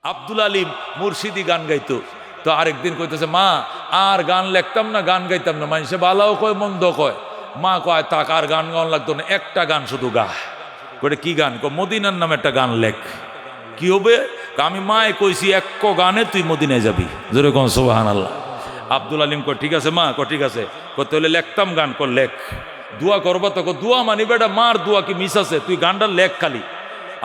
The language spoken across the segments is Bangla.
আব্দুল আলিম মুর্শিদি গান গাইতো। তো আরেকদিন কইতেছে, মা আর গান লেখতাম না, গান গাইতাম না, মানুষে ভালোও কয় মন্দ কয়। মা কয়, তাক আর গান গাওয়ান লাগতো না, একটা গান শুধু গা। কয়ে কি গান? মদিনার নামে একটা গান লেখ। কি হবে? আমি মায়ে কইছি এক গানে তুই মদিনায় যাবি। জোরে কোন সুবহানাল্লাহ। আব্দুল আলিম কয় ঠিক আছে মা, ঠিক আছে। তাহলে লেখতাম গান, লেখ। দোয়া করবো তো? দোয়া মানি বেটা, মার দোয়া কি মিস আছে? তুই গানটা লেখ খালি।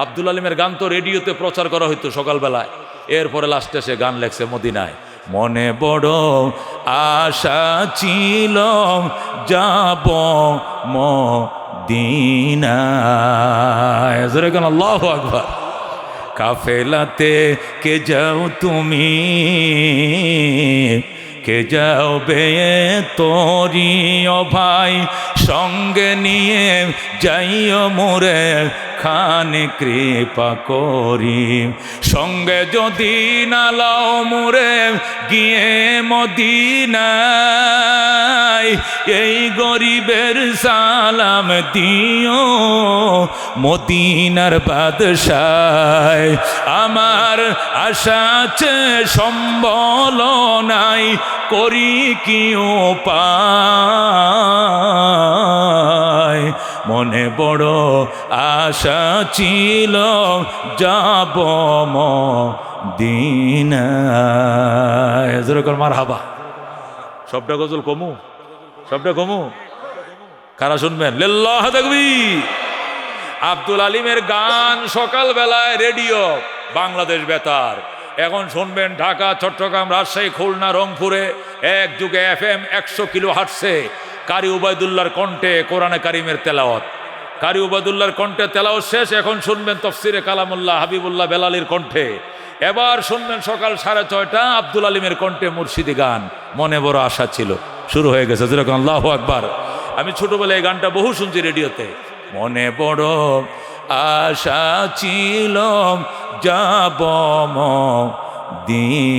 আব্দুল আলিমের গান তো রেডিওতে প্রচার করা হইতো সকালবেলায়। এরপরে লাস্টে সে গান লেখছে মদিনায়। মনে বড় আশা ছিল যাব মদিনায়। জোরে কোন আল্লাহু আকবার। কাফেলাতে কে যাও তুমি, কে যাও বে তোরি ও ভাই, সঙ্গে নিয়ে যাইও মোরে খানে কৃপা করি। সঙ্গে যদি না লাও মোরে গিয়ে মদিনায়, এই গরিবের সালাম দিও মদিনার বাদশাহ। আমার আশা আছে সম্বল নাই, করি কি উপায়। মনে বড় আশা ছিল যাব মদিনায়। যেরকম মারহাবা। সবটা গজল কমু, সবটা কমু। কারা শুনবেন? লিল্লাহ তাকবীর। আব্দুল আলিমের গান সকালবেলায় রেডিও বাংলাদেশ বেতার। এখন শুনবেন ঢাকা, চট্টগ্রাম, রাজশাহী, খুলনা, রংপুরে এক যুগে FM 100 কিলো হাঁটছে। কারি উবাইদুল্লাহর কণ্ঠে কোরআনে কারিমের তেলাওয়াত। কারি উবাইদুল্লাহর কণ্ঠে তেলাওয়াত শেষ, এখন শুনবেন তফসিরে কালামুল্লাহ হাবিবুল্লাহ বেলালির কণ্ঠে। এবার শুনবেন সকাল 6:30 আব্দুল আলিমের কণ্ঠে মুর্শিদি গান, মনে বড় আশা ছিল। শুরু হয়ে গেছে। যেরকম আল্লাহু আকবার। আমি ছোটবেলায় এই গানটা বহু শুনছি রেডিওতে। মনে বড় আশা ছিল যাব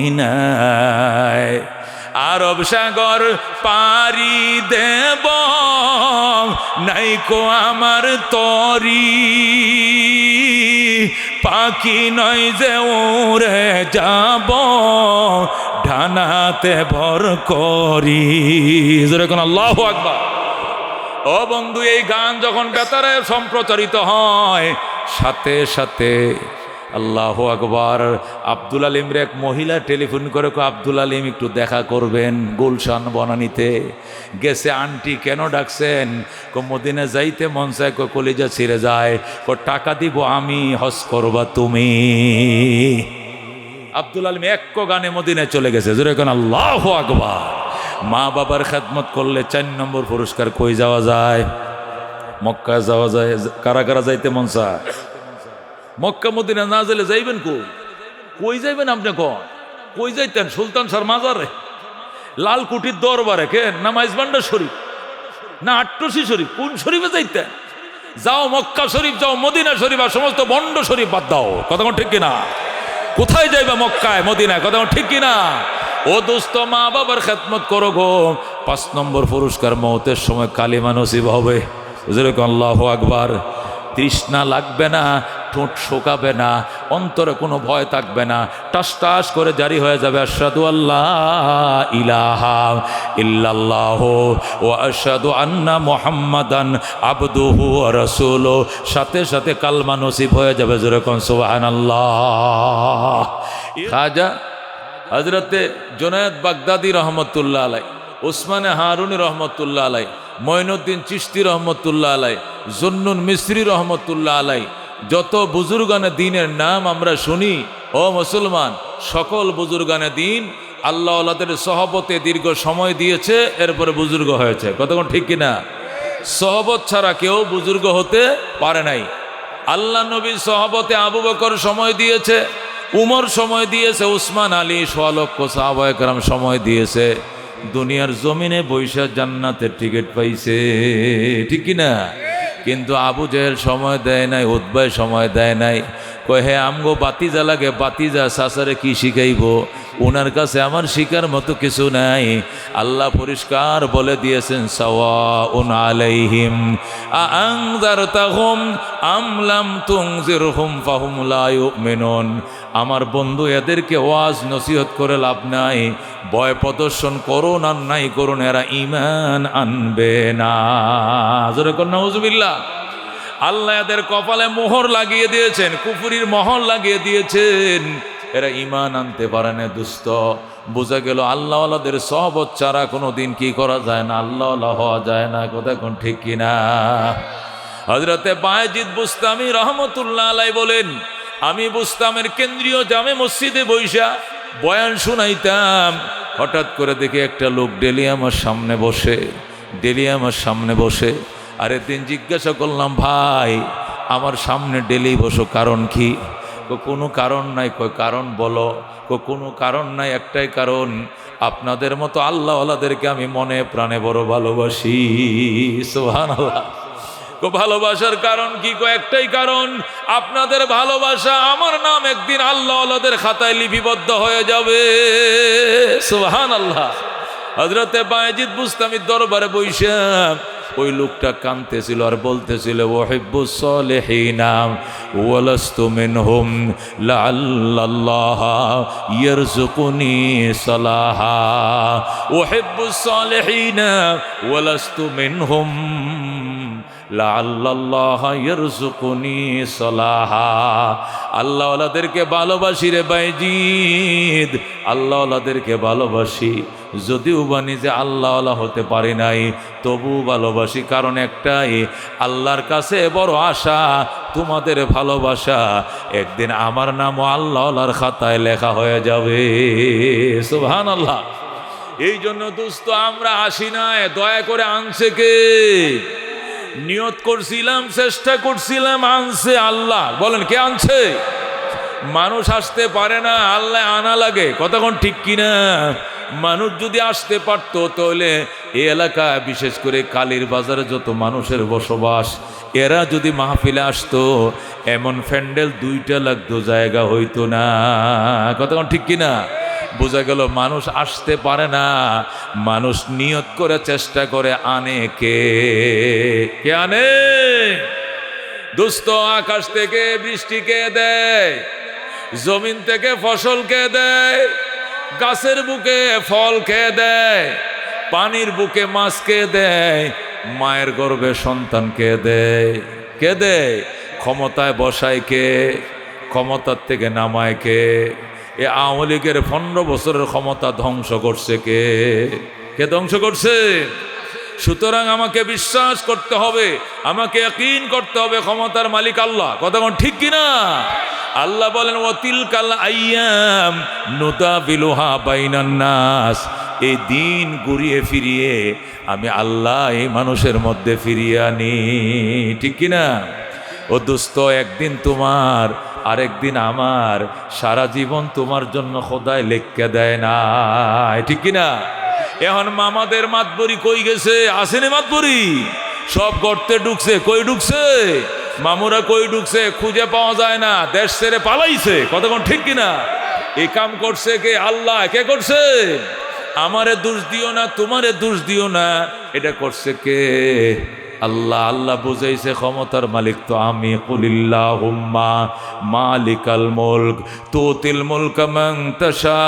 মদিনায়, আরব সাগর পারি দেব নাইকো আমার তরি, পাখি নয় যে উড়ে যাব ডানাতে ভর করি। যেরকম আল্লাহু আকবার। ও বন্ধু, এই গান যখন বেতারে সম্প্রচারিত হয়, সাথে সাথে আল্লাহু আকবার। আব্দুল আলিমরে এক মহিলা টেলিফোন করে, আব্দুল আলিম একটু দেখা করবেন গুলশান বনানীতে গেছে। আন্টি কেন ডাকছেন? মদিনা যাইতে মন চায়, কলিজা ছিঁড়ে যায়। টাকা দিব আমি, হজ করবা তুমি। আব্দুল আলিম এক গানে মদিনায় চলে গেছে। জোরে কোন আল্লাহু আকবার। মা বাবার খেদমত করলে 4 নম্বর পুরস্কার। কই যাওয়া যায়? মক্কা যাওয়া যায়। কারা কারা যাইতে মন চায়? মক্কা মদিনা না গেলে যাইবেন কই যাইবেন আপনি? কই যাইতেন? সুলতান স্যার মাজারে, লালকুটির দরবারে, কেন না মাইজবান্ডার শরীফ, না আট্টসি শরীফ? কোন শরীফে যাইতেন? যাও মক্কা শরীফ, যাও মদিনা শরীফ, আর সমস্ত বন্ড শরীফ বাদ দাও। কথা ঠিক কিনা? কোথায় যাইবা? মক্কায়, মদিনায়। কথা ঠিক কিনা? ও দোস্ত, মা বাবার খেদমত করো গো। 5 নম্বর পুরস্কার, মওতের সময় কালিমা নসিব হবে। যেরকম আল্লাহু আকবার। তৃষ্ণা লাগবে না, ঠোঁট শোকাবে না, অন্তরে কোনো ভয় থাকবে না। টাস টাস করে জারি হয়ে যাবে আশহাদু আল্লাহ ইলাহা ইল্লাল্লাহু ওয়া আশহাদু আন্না মুহাম্মাদান আবদুহু ওয়া রাসূলুহু। সাথে সাথে কালমা নসিব হয়ে যাবে। যেরকম সুবহানাল্লাহ। খাজা হযরতে জুনায়েদ বাগদাদি রহমতুল্লাহ আলাই, ওসমানে হারুনি রহমতুল্লাহ আলাই, মঈনুদ্দিন চিশতি রহমতুল্লাহ আলাই, জুন্নুন মিসরি রহমতুল্লাহ আলাই, যত বুজুর্গানে দিনের নাম আমরা শুনি, ও মুসলমান, সকল বুজুর্গানে দিন আল্লাহ আল্লাহদের সহবতে দীর্ঘ সময় দিয়েছে, এরপরে বুজুর্গ হয়েছে। কতক্ষণ ঠিক কিনা? সহবত ছাড়া কেউ বুজুর্গ হতে পারে নাই। আল্লাহ নবীর সহবতে আবু বকর সময় দিয়েছে, উমর সময় দিয়েছে, উসমান, আলী, 100 লক্ষ সাহাবায়ে কেরাম সময় দিয়েছে। দুনিয়ার জমিনে বৈশা জান্নাতের টিকিট পাইছে। ঠিক কিনা? কিন্তু আবু জেহেল সময় দেয় নাই, উতবায় সময় দেয় নাই। কয় হে আমগো বাতিজা লাগে, বাতিজা সাসারে কি শিখাইব? ওনার কাছে আমার শিকার মতো কিছু নাই। আল্লাহ পরিষ্কার বলে দিয়েছেন, সাওয়াউন আলাইহিম আনযারতাহুম আম লাম তুনজিরহুম ফাহুম লা ইউমিনুন। আমার বন্ধু এদেরকে ওয়াজ নসিহত করে লাভ নাই, ভয় প্রদর্শন করুন আর নাই করুন, এরা ঈমান আনবে না। জোরে কর নাউজুবিল্লাহ। আল্লাহ এদের কপালে মোহর লাগিয়ে দিয়েছেন, কুফরির মোহর লাগিয়ে দিয়েছেন, এরা ঈমান আনতে পারে না। দুস্থ বোঝা গেল আল্লাহওয়ালাদের সহবত ছাড়া কোনো দিন কি করা যায় না, আল্লাহওয়ালা হওয়া যায় না। কথা কোন ঠিক কিনা? হযরতে বায়েজিদ বুস্তামি রহমতুল্লাহ আলাইহি বলেন, আমি বুস্তামের কেন্দ্রীয় জামে মসজিদে বৈশা বয়ান শুনাইতাম, হঠাৎ করে দেখি একটা লোক ডেলি আমার সামনে বসে। আরে দিন জিজ্ঞাসা করলাম, ভাই আমার সামনে ডেলি বসো, কারণ কি? কোনো কারণ নাই। কই কারণ বলো। কোনো কারণ নাই, একটাই কারণ, আপনাদের মতো আল্লাহওয়ালাদেরকে আমি মনে প্রাণে বড় ভালোবাসি। সুবহানাল্লাহ। ভালোবাসার কারণ কি? একটাই কারণ, আপনাদের ভালোবাসা আমার নাম একদিন আল্লাহওয়ালাদের খাতায় লিপিবদ্ধ হয়ে যাবে। সুবহানাল্লাহ। হযরতে বায়েজিদ বুস্তামির দরবারে বইসা ওই লোকটা কাঁদতেছিল আর বলতেছিল, ওয়াহিব্বুস সালিহিনা ওয়ালাস্তু মিনহুম লাআল্লাল্লাহ ইয়ারযুকুনি সালাহা। ওয়াহিব্বুস সালিহিনা ওয়ালাস্তু মিনহুম লাআল্লাল্লাহ ইয়ারযুকুনি সালাহা। আল্লাহওয়ালাদেরকে ভালোবাসি রে বায়েজিদ, আল্লাহওয়ালাদেরকে ভালোবাসি। যদিও বা নিজে আল্লাহওয়ালা হতে পারি নাই, তবু ভালোবাসি। কারণ একটাই, আল্লাহর কাছে বড় আশা তোমাদের ভালোবাসা একদিন আমার নামও আল্লাহওয়ালার খাতায় লেখা হয়ে যাবে। সুবহানাল্লাহ। এই জন্য দোস্ত আমরা আসি নাই, দয়া করে আনছে কে? নিয়ত করছিলাম, চেষ্টা করছিলাম, আনছে আল্লাহ। বলেন কে আনছে? মানুষ আসতে পারে না, আল্লাহ আনা লাগে। কথা কোন ঠিক কিনা? মানুষ যদি আসতে পারতো তাহলে এই এলাকা, বিশেষ করে কালীর বাজারে যত মানুষের বসবাস, এরা যদি মাহফিলে আসতো, এমন প্যান্ডেল 2টা লাগতো, জায়গা হইতো না। কথা কোন ঠিক কিনা? বোঝা গেল মানুষ আসতে পারে না, মানুষ নিয়ত করে চেষ্টা করে, আনে কে? কে আনে? দোস্ত আকাশ থেকে বৃষ্টি কে দেয়? জমিন থেকে ফসল কে দেয়? গাছের বুকে ফল কে দেয়? পানির বুকে মাছ কে দেয়? মায়ের গর্ভে সন্তান কে দেয়? কে দেয়? ক্ষমতায় বসায় কে? ক্ষমতার থেকে নামায় কে? এ আওয়ামী লীগের 15 বছরের ক্ষমতা ধ্বংস করছে কে? কে ধ্বংস করছে? সুতরাং আমাকে বিশ্বাস করতে হবে, আমাকে ইয়াকিন করতে হবে, ক্ষমতার মালিক আল্লাহ। কথা কোন ঠিক কিনা? আল্লাহ বলেন, ওয়াতিলকাল আইয়াম নুতাবিলুহা বাইনান নাস। এই দিন ঘুরিয়ে ফিরিয়ে আমি আল্লাহ এই মানুষের মধ্যে ফিরিয়ে আনি। ঠিক কিনা? ও দোস্ত, একদিন তোমার আরেকদিন আমার, সারা জীবন তোমার জন্য খোদায় লেখকে দেয় না। ঠিক কিনা? এখন মামাদের মাতবরি কই গেছে? আসেনি মাতবরি? সব গর্তে ঢুকছে। কই ঢুকছে? মামুরা কই ঢুকছে? খুঁজে পাওয়া যায় না, দেশ ছেড়ে পালাইছে। কতক্ষণ ঠিক কিনা? এই কাম করছে কে? আল্লাহ। কে করছে? আমারে দোষ দিও না, তোমারে দোষ দিও না, এটা করছে কে? আল্লাহ। আল্লাহ বুঝাইছে ক্ষমতার মালিক তো আমি। কুলিল্লাহুম্মা মালিকাল মুলক তুতিল মুলকা মান তাশা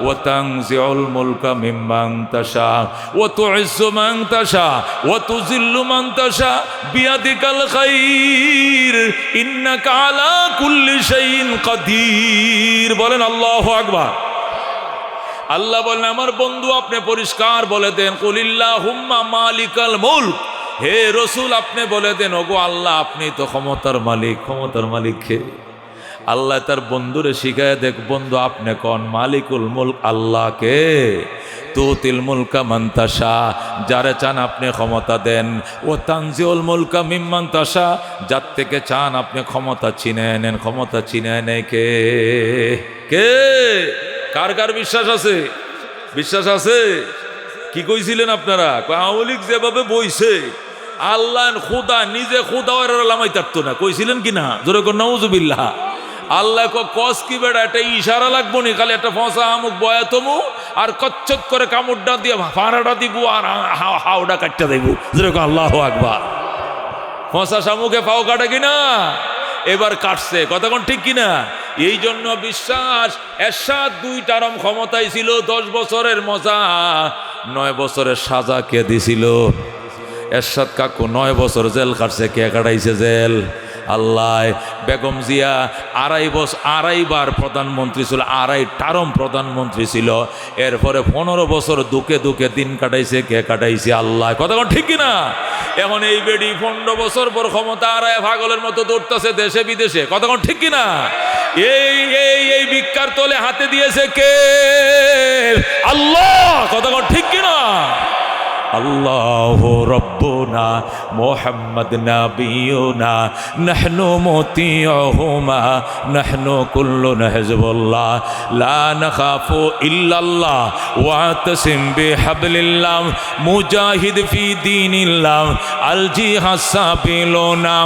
ওয়া তানজিউল মুলকা মিম্মান তাশা ওয়া তুইজ্জু মান তাশা ওয়া তুযিল্লু মান তাশা বিয়াদিকাল খাইর ইন্নাকা আলা কুল্লি শাইইন কাদির। বলেন আল্লাহু আকবার। আল্লাহ বলেন, আমার বন্ধু আপনি পরিষ্কার বলে দেন, কুলিল্লাহুম্মা মালিকাল মুলক। হে রসুল, আপনি বলে দেন, ওগো আল্লাহ, আপনি তো ক্ষমতার মালিক। ক্ষমতার মালিক কে? আল্লাহ তার বন্ধুরে শিখায় দেখ, বন্ধু আপনি কোন মালিকুল মুলক আল্লাহকে। তুতিল মুলকা মান তাশা, যারে চান আপনি ক্ষমতা দেন। ও তানজিউল মুলকা মিম্মান তাশা, যার থেকে চান আপনি ক্ষমতা ছিনিয়ে নেন। ক্ষমতা ছিনিয়ে নেয় কে? কে? কার কার বিশ্বাস আছে? বিশ্বাস আছে? কি কইছিলেন আপনারা? আওয়ামী লীগ যেভাবে বইছে, আল্লাহ খুদা নিজে খুদা লামাই থাকতো না, কইছিলেন কিনা? জোরে কোন নাউজুবিল্লাহ। আল্লাহ কস কি বেড়া, একটা ইশারা লাগবো নি, খালি একটা ফসা আমুক বয়া তমু আর কচ্চত করে কামড়টা দিয়ে ফাঁড়াটা দিব আর হাওড়া কাটটা দেব। জোরে কোন আল্লাহু আকবার। ফসা শামুকে ফাও কাটে কিনা? এবার কাটছে। কথা কোন ঠিক কিনা? এই জন্য বিশ্বাস এরশাদ 2 টার্ম ক্ষমতায় ছিল, 10 বছরের মজা, 9 বছরের সাজা কে দিছিল? এরশাদ কাকু 9 বছর জেল কাটছে, কে কাটাইছে জেল? আল্লাহ। বেগম জিয়া 2.5 বার প্রধানমন্ত্রী ছিল, 2.5 টার্ম প্রধানমন্ত্রী ছিল, এরপরে 15 বছর দুকে দুকে দিন কাটাইছে, কে কাটাইছে? আল্লাহ। কথা কোন ঠিক কিনা? এখন এই বেডি 15 বছর পর ক্ষমতা আড়ায় পাগলের মতো দৌড়তেছে দেশে বিদেশে, কথা কোন ঠিক কিনা? এই এই এই ভিক্ষার তলে হাতে দিয়েছে কে? আল্লাহ। কথা কোন ঠিক কিনা? আল্লাহু রব্বুনা মুহাম্মদ নাবিয়ুনা নাহনু মুতিউহুমা নাহনু কুল্লুন হিজবুল্লাহ লা নাখাফু ইল্লাল্লাহ ওয়াতাসিম বিহাবলিল্লাহ মুজাহিদ ফি দীনিল্লাহ আল জিহাদ সাবিলুনা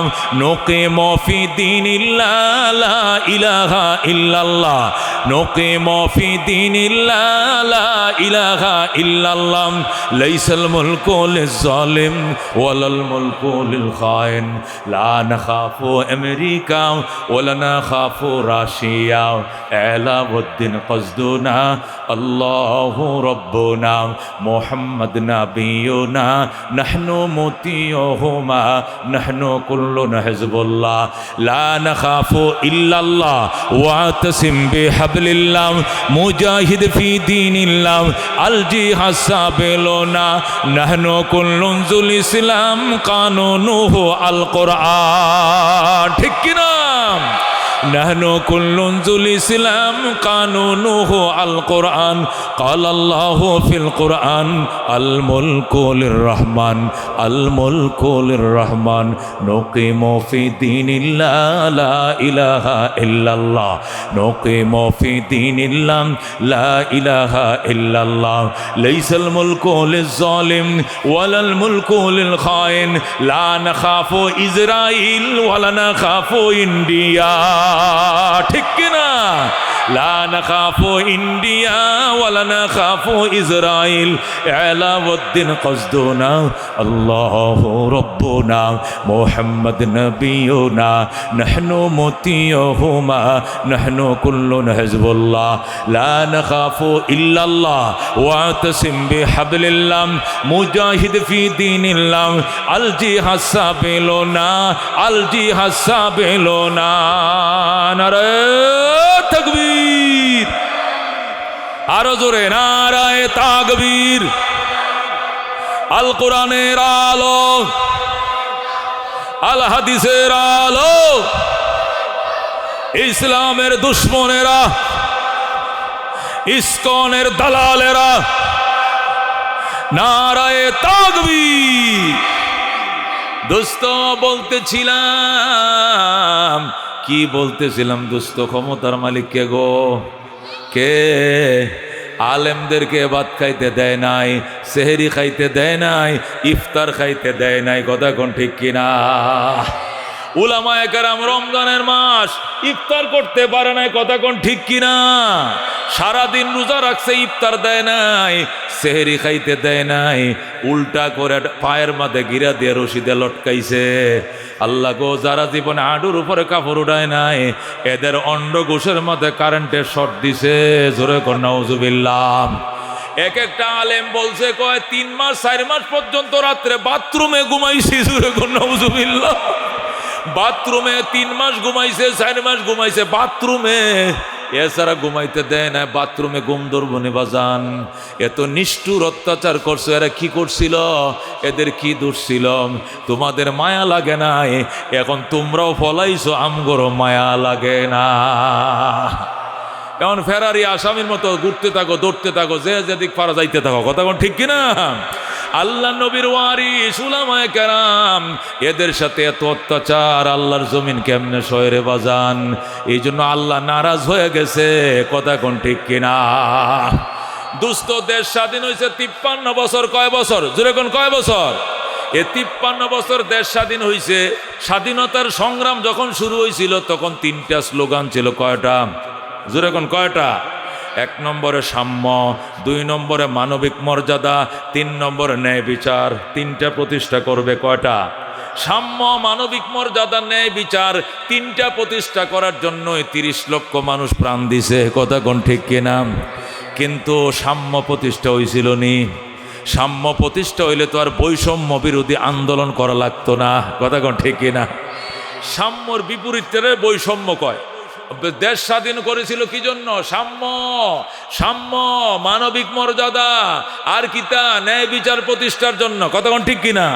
নুকিমু ফি দীনিল্লাহ লা ইলাহা ইল্লাল্লাহ নুকিমু ফি দীনিল্লাহ লা ইলাহা ইল্লাল্লাহ লাইসাল الملك للظالم ولا الملك للخائن لا نخاف أمريكا ولا نخاف روسيا إعلى الدين قصدنا الله ربنا محمد نبينا نحن مطيعهما نحن كلنا حزب الله لا نخاف إلا الله واعتصم بحبل الله مجاهد في دين الله الجهاد سابلنا নাহনু কুল্লুন জুল ইসলাম কানুনুহু আল কোরআন। ঠিক কিনা? নাহনু কুল্লুন জুল ইসলাম কানুনুহু আল কোরআন قال الله في القرآن الملك للرحمن الملك للرحمن نقيم في دين الله لا إله إلا الله نقيم في دين الله لا إله إلا الله ليس الملك للظالم ولا الملك للخائن لا نخاف إسرائيل ولا نخاف إنديا। ঠিক কিনা? লা নাখাফু ইন্ডিয়া ওয়ালা নাখাফু ইসরাইল আলাউদ্দিন কসদুনা আল্লাহু রাব্বুনা মুহাম্মদ নবিয়ুনা নাহনু মুতিউহুমা নাহনু কুল্লুন হিজবুল্লাহ লা নাখাফু ইল্লাল্লাহ ওয়াতাসিম বিহাবলিল্লাহ মুজাহিদ ফি দীনিল্লাহ আল জিহাদ সাবিলুনা আল জিহাদ সাবিলুনা। নারে তাকবীর, আরো জোরে নারায়ে তাকবীর। আল কোরআনের আলো, আল হাদিসের আলো, ইসলামের দুশ্মনেরা, ইসকনের দালালেরা, নারায়ে তাকবীর। দোস্ত বলতেছিলাম, কি বলতেছিলাম দোস্ত? ক্ষমতার মালিক কে গো? কে? আলেমদেরকে ভাত খাইতে দেয় নাই, সেহরি খাইতে দেয় নাই, ইফতার খাইতে দেয় নাই, কথা কোন ঠিক কিনা? উলামায়ে কেরাম রমজানের মাস ইফতার করতে পারে নাই, কথা কোন ঠিক কিনা? সারাদিন রোজা রাখছে, ইফতার দেয় নাই, সেহরি খাইতে দেয় নাই, উল্টা করে পায়ের মাঝে গিরা দিয়ে রশি দিয়ে লটকাইছে। আল্লাহ গো, যারা জীবনে হাঁটুর উপরে কাপড় উঠায় নাই, এদের অন্ডকোষের মধ্যে কারেন্টের শর্ট দিছে। জোরে কর নাউজুবিল্লাহ। এক একটা আলেম বলছে কয় 3 মাস 4 মাস পর্যন্ত রাত্রে বাথরুমে ঘুমাইছি। জোরে কর নাউজুবিল্লাহ। বাথরুমে 3 মাস ঘুমাইছে, 4 মাস ঘুমাইছে বাথরুমে, এছাড়া ঘুমাইতে দেয় না। বাথরুমে ঘুম ধরবনি বাজান। এত নিষ্ঠুর অত্যাচার করছো। এরা কি করছিল? এদের কি দোষ ছিল? তোমাদের মায়া লাগে নাই, এখন তোমরাও ফলাইছো, আমগরও মায়া লাগে না। এখন ফেরারি আসামির মতো ঘুরতে থাকো, দৌড়তে থাকো, যে যেদিক পারা যাইতে থাকো, কথা কোন ঠিক কিনা? আল্লাহ নবীর ওয়ারিস উলামায়ে কেরাম, এদের সাথে এত অত্যাচার আল্লাহর জমিন কেমনে সয়রে বাজান? এই জন্য আল্লাহ নারাজ হয়ে গেছে, কথা কোন ঠিক কিনা? দুস্থ দেশ স্বাধীন হয়েছে 53 বছর। কয় বছর? জোরে কোন কয় বছর? এ 53 বছর দেশ স্বাধীন হয়েছে। স্বাধীনতার সংগ্রাম যখন শুরু হয়েছিল তখন 3টা স্লোগান ছিল। কয়টা? জোরে কোন কয়টা? 1 নম্বরে সাম্য, 2 নম্বরে মানবিক মর্যাদা, 3 নম্বরে ন্যায় বিচার। 3টা প্রতিষ্ঠা করবে। কয়টা? সাম্য, মানবিক মর্যাদা, ন্যায় বিচার, তিনটা প্রতিষ্ঠা করার জন্যই 30 লক্ষ মানুষ প্রাণ দিছে। কথা কোন ঠিক কিনা? কিন্তু সাম্য প্রতিষ্ঠা হয়েছিল নি? সাম্য প্রতিষ্ঠা হইলে তো আর বৈষম্য বিরোধী আন্দোলন করা লাগতো না। কথা কোন ঠিক কিনা? সাম্যর বিপরীতে বৈষম্য কয়। দেশ স্বাধীন করেছিল কি জন্য? সাম্য, সাম্য, মানবিক মর্যাদা আর কিতা ন্যায় বিচার প্রতিষ্ঠার জন্য। কতক্ষণ ঠিক কিনা?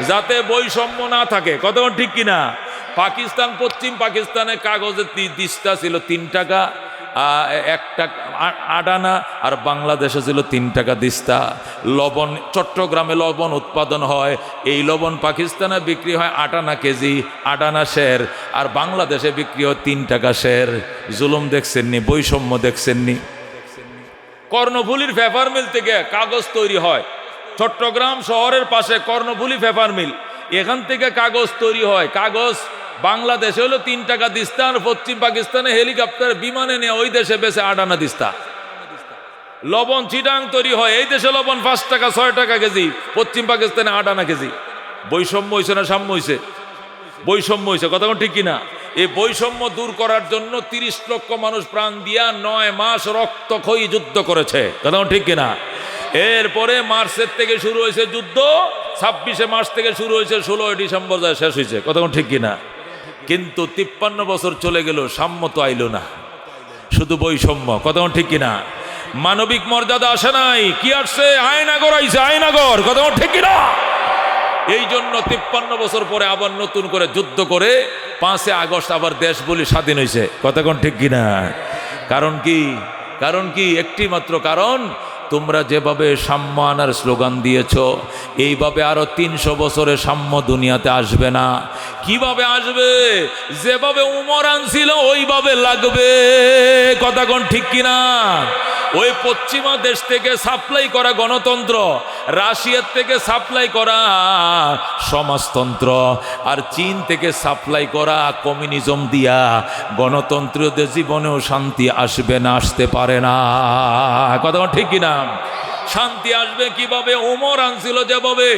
যাতে বৈষম্য না থাকে। কতক্ষণ ঠিক কিনা? পাকিস্তান, পশ্চিম পাকিস্তানে কাগজের দিস্তা ছিল 3 টাকা 1 টাকা 8 আনা, আর বাংলাদেশে ছিল 3 টাকা দিস্তা। লবণ, চট্টগ্রামে লবণ উৎপাদন হয়, এই লবণ পাকিস্তানে বিক্রি হয় 8 আনা কেজি, 8 আনা শের, আর বাংলাদেশে বিক্রি হয় 3 টাকা শের। জুলুম দেখছেননি? বৈষম্য দেখছেননি? কর্ণফুলীর পেপার মিল থেকে কাগজ তৈরি হয়, চট্টগ্রাম শহরের পাশে কর্ণফুলী পেপার মিল, এখান থেকে কাগজ তৈরি হয়। কাগজ বাংলাদেশে হলো 3 টাকা দিস্তা, আর পশ্চিম পাকিস্তানে হেলিকপ্টার বিমানে নিয়ে ওই দেশে বেচে 8 আনা দিস্তা। লবণ চিটাং তৈরি হয়, এই দেশে লবণ 5 টাকা 6 টাকা কেজি, পশ্চিম পাকিস্তানে 8 আনা কেজি। বৈষম্য হয়েছে না সাম্য হয়েছে? বৈষম্য হয়েছে। কথা ঠিক কিনা? এই বৈষম্য দূর করার জন্য 30 লক্ষ মানুষ প্রাণ দিয়া 9 মাস রক্তক্ষয়ী যুদ্ধ করেছে। কথা ঠিক কিনা? এরপরে মার্চের থেকে শুরু হয়েছে যুদ্ধ, 26শে মার্চ থেকে শুরু হয়েছে, 16 ডিসেম্বর যায় শেষ হয়েছে। কথা ঠিক কিনা? কিন্তু 53 বছর চলে গেল, সাম্য তো আইল না, শুধু বৈষম্য। কথা ঠিক কিনা? মানবিক মর্যাদা আসে নাই। কি আসছে? আয়নাগর আইছে, আয়নাগর। কথা ঠিক কিনা? এই জন্য 53 বছর পরে আবার নতুন করে যুদ্ধ করে 5 আগস্ট আবার দেশ বলি স্বাধীন হয়েছে। কথা কোন ঠিক কিনা? কারণ কি? কারণ কি? একটি মাত্র কারণ, তোমরা যেভাবে সাম্য আনার স্লোগান দিয়েছ, এইভাবে আরো 300 বছরে সাম্য দুনিয়াতে আসবে না। কিভাবে আসবে? যেভাবে উমর আনছিল ওইভাবে লাগবে। কথা কোন ঠিক কিনা? ওই পশ্চিমা দেশ থেকে সাপ্লাই করা গণতন্ত্র, রাশিয়ার থেকে সাপ্লাই করা সমাজতন্ত্র, আর চীন থেকে সাপ্লাই করা কমিউনিজম দিয়া গণতন্ত্রীয়দের জীবনেও শান্তি আসবে না, আসতে পারে না। কথা ঠিক কিনা? শান্তি আসবে কিভাবে? ওমর আনছিল যেভাবে,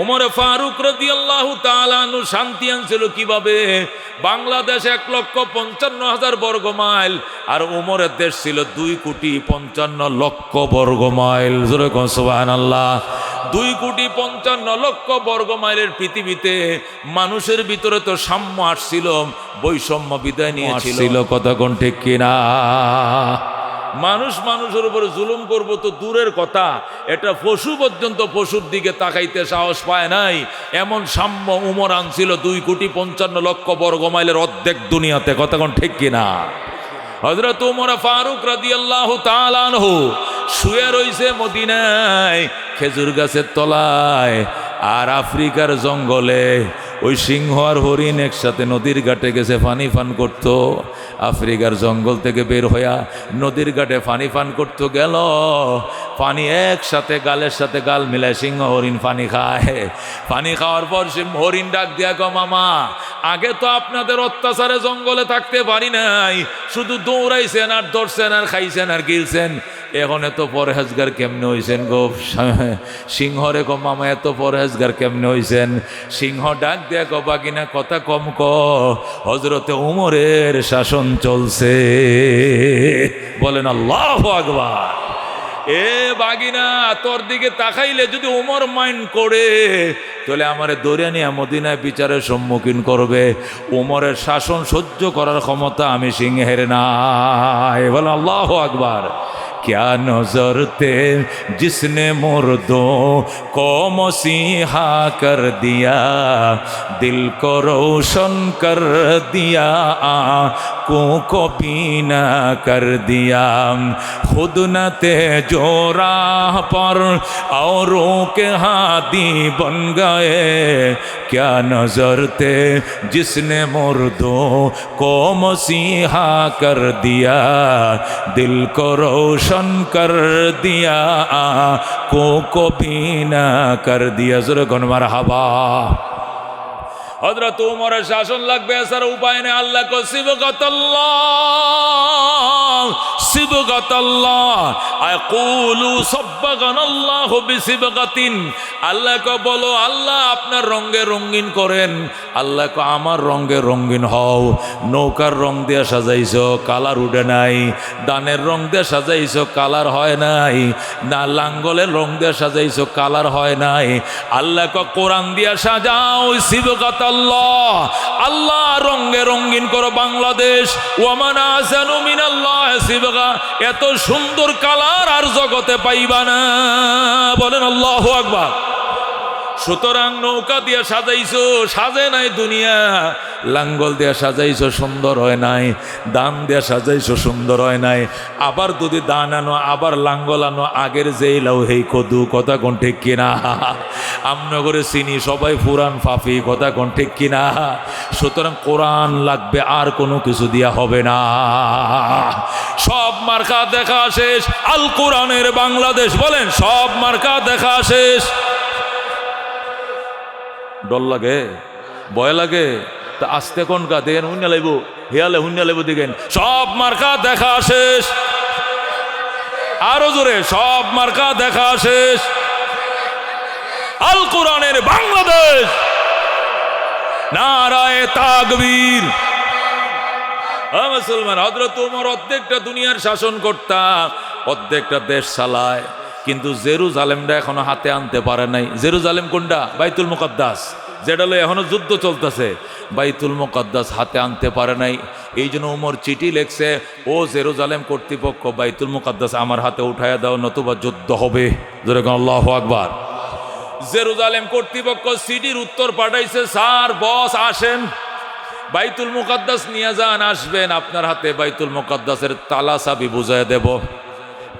ওমর ফারুক রাদিয়াল্লাহু তাআলা আনহু শান্তি আনছিল কিভাবে? বাংলাদেশ 1,55,000 বর্গ মাইল, আর ওমরের দেশ ছিল 2,55,00,000 বর্গ মাইল। জোরে কোন সুবহানাল্লাহ। 2,55,00,000 বর্গ মাইলের পৃথিবীতে মানুষের ভিতরে তো সাম্য আসছিল, বৈষম্য বিদায় নিয়েছিল। কথা কোন ঠিক কিনা? মানুষ মানুষের উপরে জুলুম করবো তো দূরের কথা, এটা পশু পর্যন্ত পশুর দিকে তাকাইতে সাহস পায় নাই। এমন সাম্য উমর আনছিল 2,55,00,000 বর্গ মাইলের অর্ধেক দুনিয়াতে। কথা কোন ঠিক কিনা? হযরত উমর ফারুক রাদিয়াল্লাহু তাআলা আনহু শুয়ে রইছে মদিনায় খেজুর গাছের তলায়, আর আফ্রিকার জঙ্গলে ওই সিংহ আর হরিণ একসাথে নদীর ঘাটে গেছে পানি পান করত। আফ্রিকার জঙ্গল থেকে বের হইয়া নদীর ঘাটে পানি পান করতে গেল, পানি একসাথে গালের সাথে গাল মিলায় সিংহ হরিণ পানি খায়। পানি খাওয়ার পর হরিণ ডাক দিয়া গো মামা, আগে তো আপনাদের অত্যাচারে জঙ্গলে থাকতে পারি নাই, শুধু দৌড়াইছেন আর ধরছেন আর খাইছেন আর গিলছেন, এখন এত পরহেজগার কেমনে হইছেন গো? সিংহরে গো মামা এত পরহেজগার কেমনে হইছেন? সিংহ ডাক দিয়া গো বাগিনা কথা কম ক, হযরতে উমরের শাসন চলছে। বলেন আল্লাহু আকবার। এ বাগিনা, তোর দিকে তাকাইলে যদি উমর মাইন্ড করে, তাহলে আমারে দৌড়ে নিয়ে মদিনায় বিচারের সম্মুখীন করবে। উমরের শাসন সহ্য করার ক্ষমতা আমি সিংহের নাই। বলেন আল্লাহু আকবার। क्या नजर थे जिसने मुर्दों को मसीहा कर दिया, दिल को रोशन कर दिया, आँखों को बीना कर दिया, खुद न थे जो राह पर औरों के हादी बन गए, क्या नजर थे जिसने मुर्दों को मसीहा कर दिया, दिल को रोशन कर दिया, आँखों को बीना कर दिया। ज़रा गुन मरहबा। हज़रत उमर शासन লাগবে, এছাড়া উপায় নেই। আল্লাহ কো সিবগাতাল্লাহ, সিবগাতাল্লাহ, আয়াকুলু সাব্বাগানাল্লাহু বিসিবগাতিন। আল্লাহ ক বলো আল্লাহ আপনার রঙে রঙিন করেন। আল্লাহ ক আমার রঙে রঙিন হও। নৌকার রং দিয়ে সাজাইছো, কালার উঠে নাই। দানের রং দিয়ে সাজাইছো, কালার হয় নাই। না লাঙ্গলের রং দিয়ে সাজাইছো, কালার হয় নাই। আল্লাহ ক কোরআন দিয়া সাজাও, সিবগাত আল্লাহ, আল্লাহ রঙে রঙিন করো বাংলাদেশ। ওয়ামান আহসানু মিনাল্লাহ সিবগা, এত সুন্দর কালার আর জগতে পাইবা না। বলেন আল্লাহু আকবার। সুতরাং নৌকা দিয়ে সাজাইছো, সাজে নাই দুনিয়া। লাঙ্গল দিয়ে সাজাইছো, সুন্দর হয় নাই। দান দিয়ে সাজাইছো, সুন্দর হয় নাই। আবার যদি দান আনো, আবার লাঙ্গল আনো, আগের যেই লাউ হেই কদু। কথা কোন ঠিক কিনা? আমনে করে চিনি সবাই পুরান ফাফি। কথা কোন ঠিক কিনা? সুতরাং কোরআন লাগবে, আর কোনো কিছু দিয়া হবে না। সব মার্কা দেখা শেষ, আল কোরআনের বাংলাদেশ। বলেন সব মার্কা দেখা শেষ। ডর লাগে, ভয় লাগে, তা আস্তে কোন গা দেখেন হুন্যা লাইব, হিয়ালে হুন্যা লাইব দেখেন। সব মার্কা দেখা শেষ, আরো জোরে, সব মার্কা দেখা শেষ। আল কোরআনের বাংলাদেশ। নারায়ে তাকবীর। মুসলমান, হযরত ওমর অর্ধেকটা দুনিয়ার শাসন কর্তা, অর্ধেকটা দেশ চালায়, কিন্তু জেরুজালেমটা এখনো হাতে আনতে পারে নাই। জেরুজালেম কোনটা? বাইতুল মুকাদ্দাস, যেটা লয়ে এখনো যুদ্ধ চলতেছে। বাইতুল মুকাদ্দাস হাতে আনতে পারে নাই। এই জন্য ওমর চিঠি লেখছে, ও জেরুজালেম কর্তৃপক্ষ, বাইতুল মুকাদ্দাস আমার হাতে উঠাইয়া দাও, নতুবা যুদ্ধ হবে। যেরকম আল্লাহু আকবার। জেরুজালেম কর্তৃপক্ষ চিঠির উত্তর পাঠাইছে, স্যার বস আসেন, বাইতুল মুকাদ্দাস নিয়ে যান, আসবেন, আপনার হাতে বাইতুল মুকাদ্দাসের তালা চাবি বুঝায় দেব,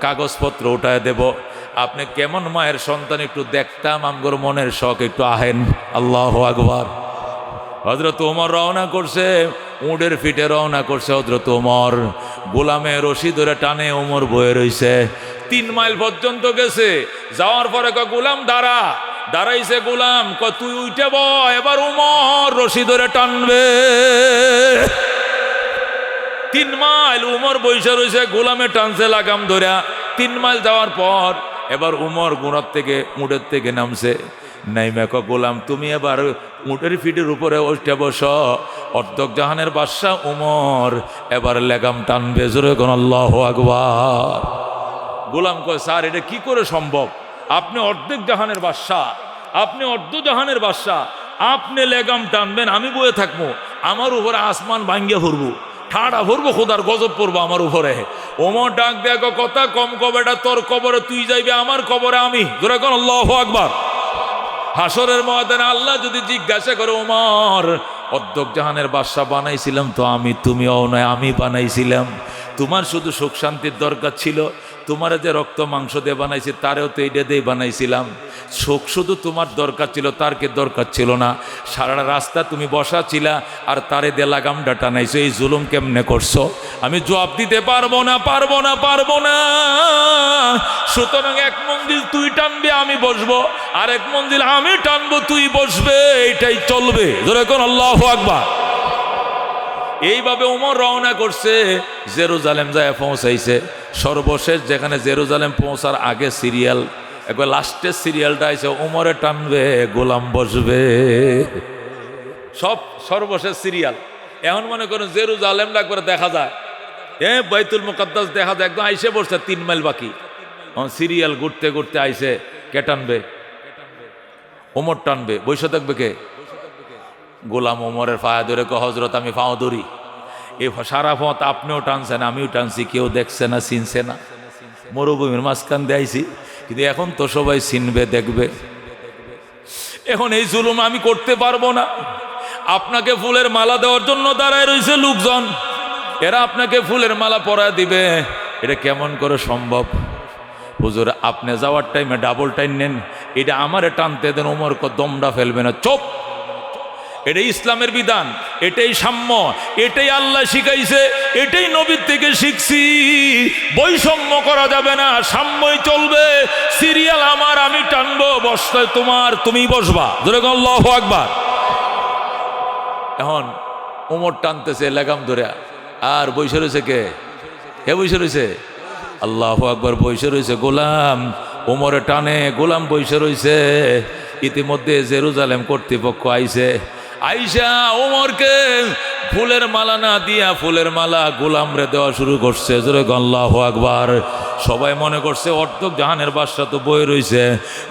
কাগজপত্র উঠায় দেব। আপনি কেমন মায়ের সন্তান একটু দেখতাম, আমগর মনের শখ, একটু আহেন। আল্লাহু আকবার। হযরত ওমর রওনা করছে, উটের ফিটে রওনা করছে হযরত ওমর। গোলামে রশি ধরে টানে, ওমর বয়ে রইছে। 3 মাইল পর্যন্ত গেছে। যাওয়ার পরে গোলাম দাঁড়া, দাঁড়াইছে গোলাম, তুই উঠে বয়, এবার ওমর রশি ধরে টানবে। 3 মাইল উমর বৈশা রয়েছে, গোলামে টানছে লাগাম ধরা। 3 মাইল যাওয়ার পর এবার উমর গুণার থেকে, উটের থেকে নামছে। নাইমা ক গোলাম, তুমি এবার উটের ফিটের উপরে ওঠে বস। অর্ধক জাহানের বাদশা উমর এবার লাগাম টানবে। জোরে কোন আল্লাহু আকবার। গোলাম কয়, স্যার এটা কি করে সম্ভব? আপনি অর্ধেক জাহানের বাদশা, আপনি অর্ধ জাহানের বাদশা, আপনি লেগাম টানবেন, আমি বয়ে থাকবো, আমার উপরে আসমান ভাঙ্গিয়া ভরবো, ঠাড়া ভরবো, খোদার গজব পড়বো আমার উপরে। ওমর ডাক দেখো, কথা কম কবেটা, তোর কবরে তুই যাইবে, আমার কবরে আমি। ধরে কোন আল্লাহু আকবার। হাসরের ময়দানে আল্লাহ যদি জিজ্ঞাসা করে, ওমর অর্ধক জাহানের বাদশা বানাইছিলাম তো আমি, তুমিও নয়, আমি বানাইছিলাম। তোমার শুধু সুখ শান্তির দরকার ছিল, তোমার যে রক্ত মাংস দিয়ে বানাইছি তারেও তো এইটা দিয়ে বানাইছিলাম। সুখ শুধু তোমার দরকার ছিল, তার কে দরকার ছিল না। সারা রাস্তা তুমি বসা ছিলা, আর তারে দিয়ে লাগামটা টানাইছো। এই জুলুম কেমনে করছো? আমি জবাব দিতে পারবো না, পারবো না, পারবো না। সুতরাং এক মঞ্জিল তুই টানবি, আমি বসবো, আর এক মঞ্জিল আমি টানবো, তুই বসবে, এইটাই চলবে। জোরে কোন আল্লাহু আকবার। এইভাবে ওমর রওনা করছে, জেরুজালেম যায় পৌঁছাইছে। সর্বশেষ যেখানে জেরুজালেম পৌঁছার আগে সিরিয়াল, একবার লাস্টের সিরিয়ালটা আইছে, ওমরে টানবে, গোলাম বসবে। সব সর্বশেষ সিরিয়াল। এখন মনে করেন জেরুজালেমটা একবার দেখা যায়, বাইতুল মুকাদ্দাস দেখা যায়, একদম আইসে বসছে, 3 মাইল বাকি। সিরিয়াল ঘুরতে ঘুরতে আইসে, কে টানবে? ওমর টানবে। বসে থাকবে কে? গোলাম ওমরের ফায়া ধরে কো, হযরত আমি ফাও ধরি। এই সারা পথ আপনিও টানছেন, আমিও টানছি, কেউ দেখছে না, চিনছে না। মরুভূমির মাঝখান দিয়ে আইছি, কিন্তু এখন তো সবাই চিনবে, দেখবে। এখন এই জুলুম আমি করতে পারবো না। আপনাকে ফুলের মালা দেওয়ার জন্য দাঁড়ায় রয়েছে লোকজন, এরা আপনাকে ফুলের মালা পরায় দিবে। এটা কেমন করে সম্ভব? হুজুর আপনি যাওয়ার টাইমে ডাবল টাইম নেন, এটা আমারে টানতে দেন। ওমর কো, দমটা ফেলবে না, চুপ। এটাই ইসলামের বিধান, এটাই সাম্য, এটাই আল্লাহ শিখাইছে, এটাই নবীর থেকে শিখছি। বৈষম্য করা যাবে না, সাম্যই চলবে। সিরিয়াল আমার, আমি টানবো, বসতে তোমার, তুমি বসবা। ধরে আল্লাহু আকবার। এখন ওমর টানতেছে লাগাম ধরে, আর বসে রয়েছে কে? কে বসে রয়েছে? আল্লাহু আকবার। বসে রয়েছে গোলাম, উমরে টানে গোলাম বইসে রইছে। ইতিমধ্যে জেরুজালেম কর্তৃপক্ষ আইছে, আইসা ওমরকে ফুলের মালা না দিয়া ফুলের মালা গোলামরে দেওয়া শুরু করছে। জোরে আল্লাহু আকবার। সবাই মনে করছে অর্ধক জাহানের বাদশা তো বই রইছে।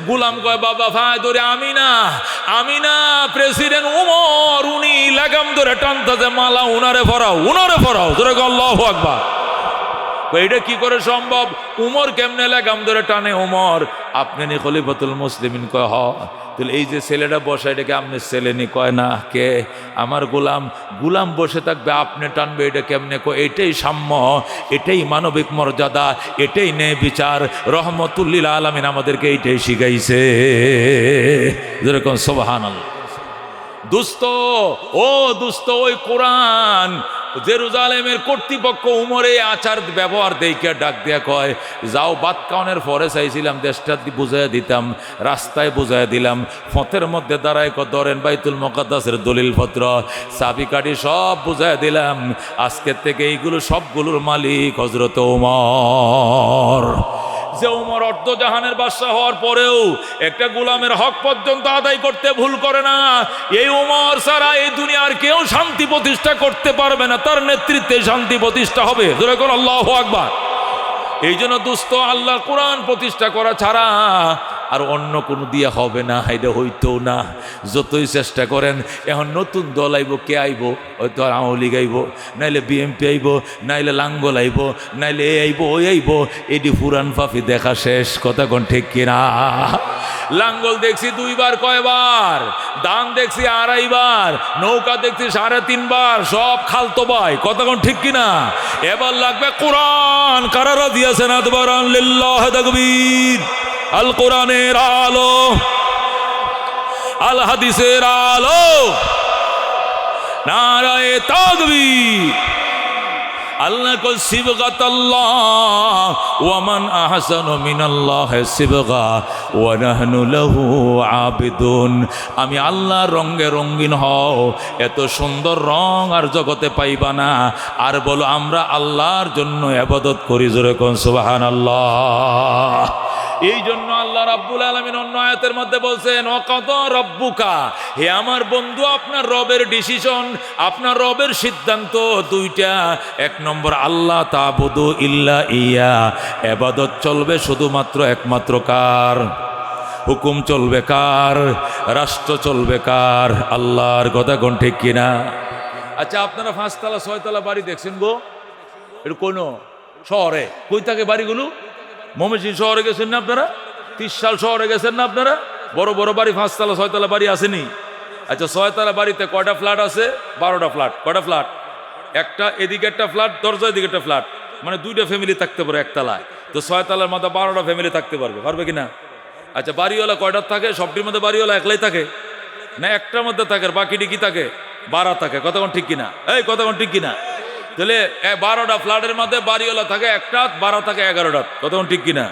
গোলাম কয় বাবা ভাই ধরে আমি না প্রেসিডেন্ট ওমর, উনি লাগাম ধরে টানতেছে মালা, উনারে ফরাও। জোরে আল্লাহু আকবার। এটা কি করে সম্ভব? উমর কেমনে লাগাম ধরে টানে? উমর আপনি নি খলিফাতুল মুসলিমিন। কয় হ। তাহলে এই যে ছেলেটা বসে এটাকে আপনি ছেলে নি? কয় না। কে? আমার গোলাম বসে থাকবে, আপনি টানবে, এটা কেমনে? কয় এটাই সাম্য, এটাই মানবিক মর্যাদা, এটাই ন্যায় বিচার। রহমতুল্লিল আলামিন আমাদেরকে এইটাই শিখাইছে। যেরকম সুবহানাল্লাহ। দুস্ত ওই কোরআন জেরুজালেমের কর্তৃপক্ষ উমরে আচার ব্যবহার দেখে ডাক দিয়া কয় যাও, বাদ কাউনের পরে চাইছিলাম দেশটা বুঝাইয়া দিতাম, রাস্তায় বুঝাইয়া দিলাম, ফতের মধ্যে দাঁড়ায় ধরেন বাইতুল মুকাদ্দাসের দলিল পত্র চাবি কাঠি সব বুঝাইয়া দিলাম। আজকের থেকে এইগুলো সবগুলোর মালিক হযরত ওমর। যে ওমর অর্ধজাহানের বাদশা হওয়ার পরেও একটা গোলামের হক পর্যন্ত আদায় করতে ভুল করে না। এই ওমর ছাড়া এই দুনিয়ার কেউ শান্তি প্রতিষ্ঠা করতে পারবে না, তার নেতৃত্বে শান্তি প্রতিষ্ঠা হবে। জোরে করে আল্লাহু আকবার। এই জন্য দোস্ত, আল্লাহর কোরআন প্রতিষ্ঠা করা ছাড়া আর অন্য কোনো দিয়ে হবে না, এটা হইতো না। যতই চেষ্টা করেন, এখন নতুন দল আইব, কে আইব? হয়তো আওয়ামী লীগ আইব, নাইলে বিএমপি আইব, নাইলে লাঙ্গল আইব, নাইলে এ আইব, ওই আইব। এটি পুরান পাফি দেখা শেষ। কথা কোন ঠিক কিনা? লাঙ্গল দেখছি 2 বার, কয়বার? দান দেখছি 2.5 বার, নৌকা দেখছি 3.5 বার, সব খালতো ভাই। কথা কোন ঠিক কিনা? এবার লাগবে কোরআন। কারারা দিয়েছেন আদবারান লিল্লাহ তাকবীর। আল কোরআনের আলো, আল হাদিসের আলো, নারায়ে তাকবীর। আল্লাহ কো সিবগাতাল্লাহ ওয়া মান আহসানু মিনাল্লাহি সিবগা ওয়া নাহনু লাহু আবিদুন। আমি আল্লাহর রঙে রঙিন হও, এত সুন্দর রং আর জগতে পাইবা না। আর বলো আমরা আল্লাহর জন্য ইবাদত করি। জোরে কোন সুবহানাল্লাহ। এই জন্য আল্লাহ রাব্বুল আলামিন অন্য আয়াতের মধ্যে বলছেন ওয়াকাদা রাব্বুকা, হে আমার বন্ধু, আপনার রবের ডিসিশন, আপনার রবের সিদ্ধান্ত দুইটা। 1 নম্বর আল্লাহ তা'বুদু ইল্লা ইয়া, ইবাদত চলবে শুধুমাত্র একমাত্র কার? হুকুম চলবে কার? রাষ্ট্র চলবে কার? আল্লাহর। কথা কোন ঠিক কিনা? আচ্ছা, আপনারা 5 তলা 6 তলা বাড়ি দেখছেন গো? এটা কোন শহরে? কই থাকে বাড়িগুলো? ময়মনসিংহ শহরে গেছেন না আপনারা? 30 শহরে গেছেন না আপনারা? বড় বড় বাড়ি 5 তলা 6 তলা বাড়ি আসেনি? আচ্ছা, 6 তলা বাড়িতে কয়টা ফ্ল্যাট আছে? 12টা ফ্ল্যাট। কয়টা ফ্ল্যাট? একটা এদিকে একটা ফ্ল্যাট, দরজা এদিকে একটা ফ্ল্যাট, মানে 2টা ফ্যামিলি থাকতে পারে একতলায়। তো 6 তলার মধ্যে 12টা ফ্যামিলি থাকতে পারবে কিনা? আচ্ছা, বাড়িওয়ালা কয়টা থাকে? সবটির মধ্যে বাড়িওয়ালা একলাই থাকে না একটার মধ্যে থাকে? বাকিটি কি থাকে? 12 থাকে। কথা কোন ঠিক কিনা? এই কথা কোন ঠিক কিনা? তাহলে 12টা ফ্ল্যাটের মধ্যে বাড়িওয়ালা থাকে একটা, 12 থাকে 11টা। কথা কোন ঠিক কিনা?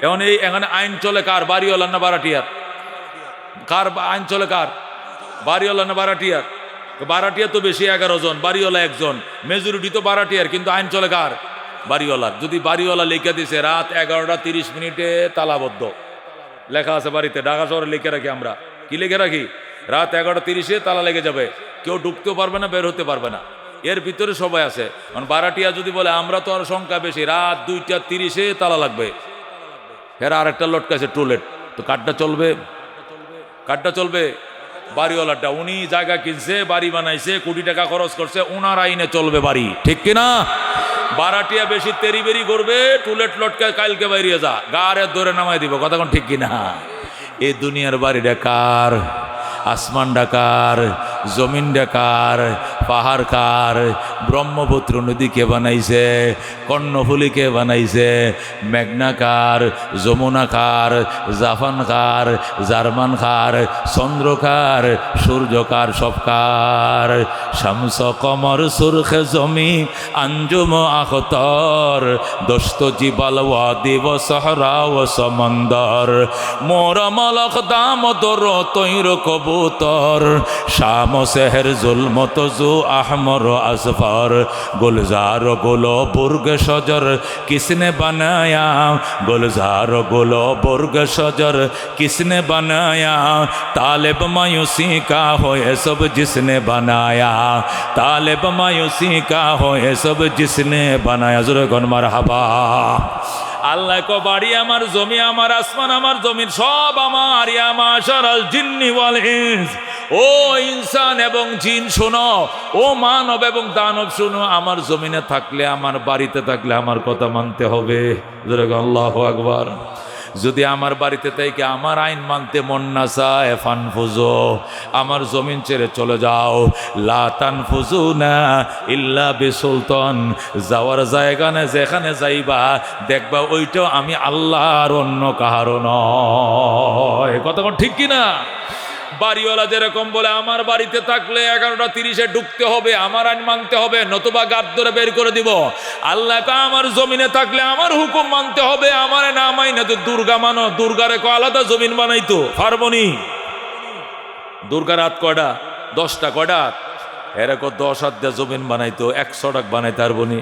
এখন এখানে আইন চলে কার? বাড়িওয়ালা না বারাটিয়ার? কার আইন চলে কার? বাড়িওয়ালা না বারাটিয়ার? বারাটিয়ার তো বেশি 11 জন, বাড়িওয়ালা 1 জন, মেজরিটি তো বারাটিয়ার, কিন্তু আইন চলে কার? বাড়িওয়ালার। যদি বাড়িওয়ালা লিখে দিছে রাত 11:30 তালাবদ্ধ, লেখা আছে বাড়িতে, ঢাকা শহরে লিখে রাখি আমরা, কি লিখে রাখি? রাত 11:30 তালা লেগে যাবে, কেউ ঢুকতেও পারবে না, বের হতে পারবে না। এর ভিতরে সবাই আছে। মানে বারাটিয়া যদি বলে আমরা তো আর সংখ্যা বেশি, রাত 2:30 তালা লাগবে, এর আরেকটা লটকাছে টুলেট, তো কাঠটা চলবে? কাঠটা চলবে বাড়িওয়ালাটা। উনি জায়গা কিনছে, বাড়ি বানাইছে, কোটি টাকা খরচ করছে, ওনার আইনে চলবে বাড়ি। ঠিক কিনা? বারাটিয়া বেশি তেরি করবে, টুলেট লটকা কালকে বাইরিয়ে যা, গাড়ে ধরে নামাই দিব। কথা কোন ঠিক কিনা? এই দুনিয়ার বাড়িটা কার? আসমানটা কার? জমিনটা কার? পাহাড় কার? ব্রহ্মপুত্র নদী কে বানাইছে? কর্ণফুলী কে বানাইছে? মেঘনা কার? যমুনা কার? জাপান কার? জার্মান কার? চন্দ্র কার? সূর্য কার? সব কার? শামস কমর সুরখে জমি আঞ্জুম আখতর, দোস্ত জিবাল ওয়াদি ও সহরা ও সমন্দর, মোর মলক দামোদর তৈর কবুতর, শাম मोसेहर जुल्म तजु अहमर असफर गुलजार गुलो बुर्ग शजर किसने बनाया गुलजार गुलो बुर्ग शजर किसने बनाया तालिब मायूसी का हो ये सब जिसने बनाया तालिब मायूसी का हो ये सब जिसने बनाया ज़रूर कौन मरहबा আল্লাহ কো বাড়ি আমার জমি আমার আসমান আমার জমিন সব আমার ইয়া মাশারাল জিন্নি ওয়াল ইনস ও ইনসান এবং জিন শোনো ও মানব এবং দানব শোনো আমার জমিনে থাকলে আমার বাড়িতে থাকলে আমার কথা মানতে হবে আল্লাহু আকবার যদি আমার বাড়িতে থেকে আমার আইন মানতে মন না চায় ফানফুজো আমার জমিন ছেড়ে চলে যাও লা তানফুজুনা ইল্লা বিসুলতান যাওয়ার জায়গা না যেখানে যাইবা দেখবা ওইটাও আমি আল্লাহর অন্য কাহারও নয় কথা ঠিক কি না বাড়িওয়ালা যেরকম বলে আমার বাড়িতে থাকলে 11:30 ঢুকতে হবে আমার আইন মানতে হবে নতুবা গাদ ধরে বের করে দিব আল্লাহ কা আমার জমিনে থাকলে আমার হুকুম মানতে হবে আমার না মাইনা তো দুর্গা মানো দুর্গারে কো আলাদা জমিন বানাইতো পারবনি দুর্গা রাত কয়টা 10টা কয়টা এরকম 10 হাত দিয়ে জমিন বানাইতো 100 টাকা বানাইতে পারবনি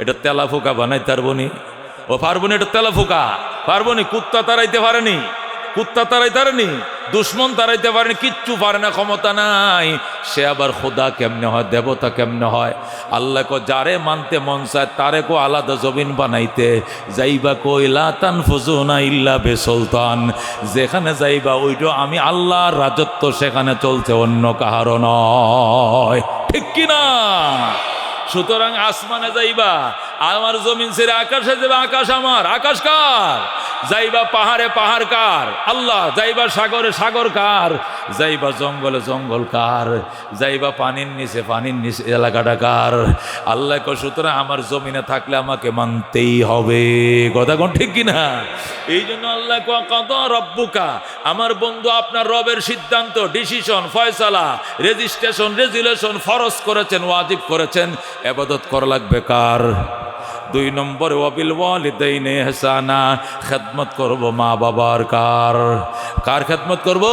এটা তেলাফুকা বানাইতে পারবনি ও পারবনি এটা তেলাফুকা পারবনি কুত্তা তাড়াইতে পারেনি কুত্তা তাড়াইতে পারেনি দুশ্মন তাড়াইতে পারেনি কিচ্ছু পারে না ক্ষমতা নাই সে আবার খোদা কেমনে হয় দেবতা কেমনে হয় আল্লাহ কো যারে মানতে মন চায় তারে কো আলাদা জমিন বানাইতে যাইবা কই লা তানফুজুনা ইল্লা বিসুলতান যেখানে যাইবা ওইটা আমি আল্লাহর রাজত্ব সেখানে চলছে অন্য কাহারও নয় ঠিক কি না সুতরাং আসমানে যাইবা আমার জমিন ছেড়ে আকাশে যাবে আকাশ আমার আকাশ কার যাইবা পাহাড়ে পাহাড় কার আল্লাহ যাইবা সাগরে সাগর কার যাইবা জঙ্গলে জঙ্গল কার যাইবা পানির নিচে এলাকাটা কার আল্লাহ কো সুতরাং আমার জমিনে থাকলে আমাকে মানতেই হবে কথা কোন ঠিক কিনা এই জন্য আল্লাহ কো কদা রব্বুকা আমার বন্ধু আপনার রবের সিদ্ধান্ত ডিসিশন ফয়সালা রেজিস্ট্রেশন রেজুলেশন ফরজ করেছেন ওয়াজিব করেছেন ইবাদত করা লাগবে কার 2 নম্বরে ওয়াবিল ওয়ালিদাইনি ইহসানা খেদমত করব মা বাবার কার খেদমত করব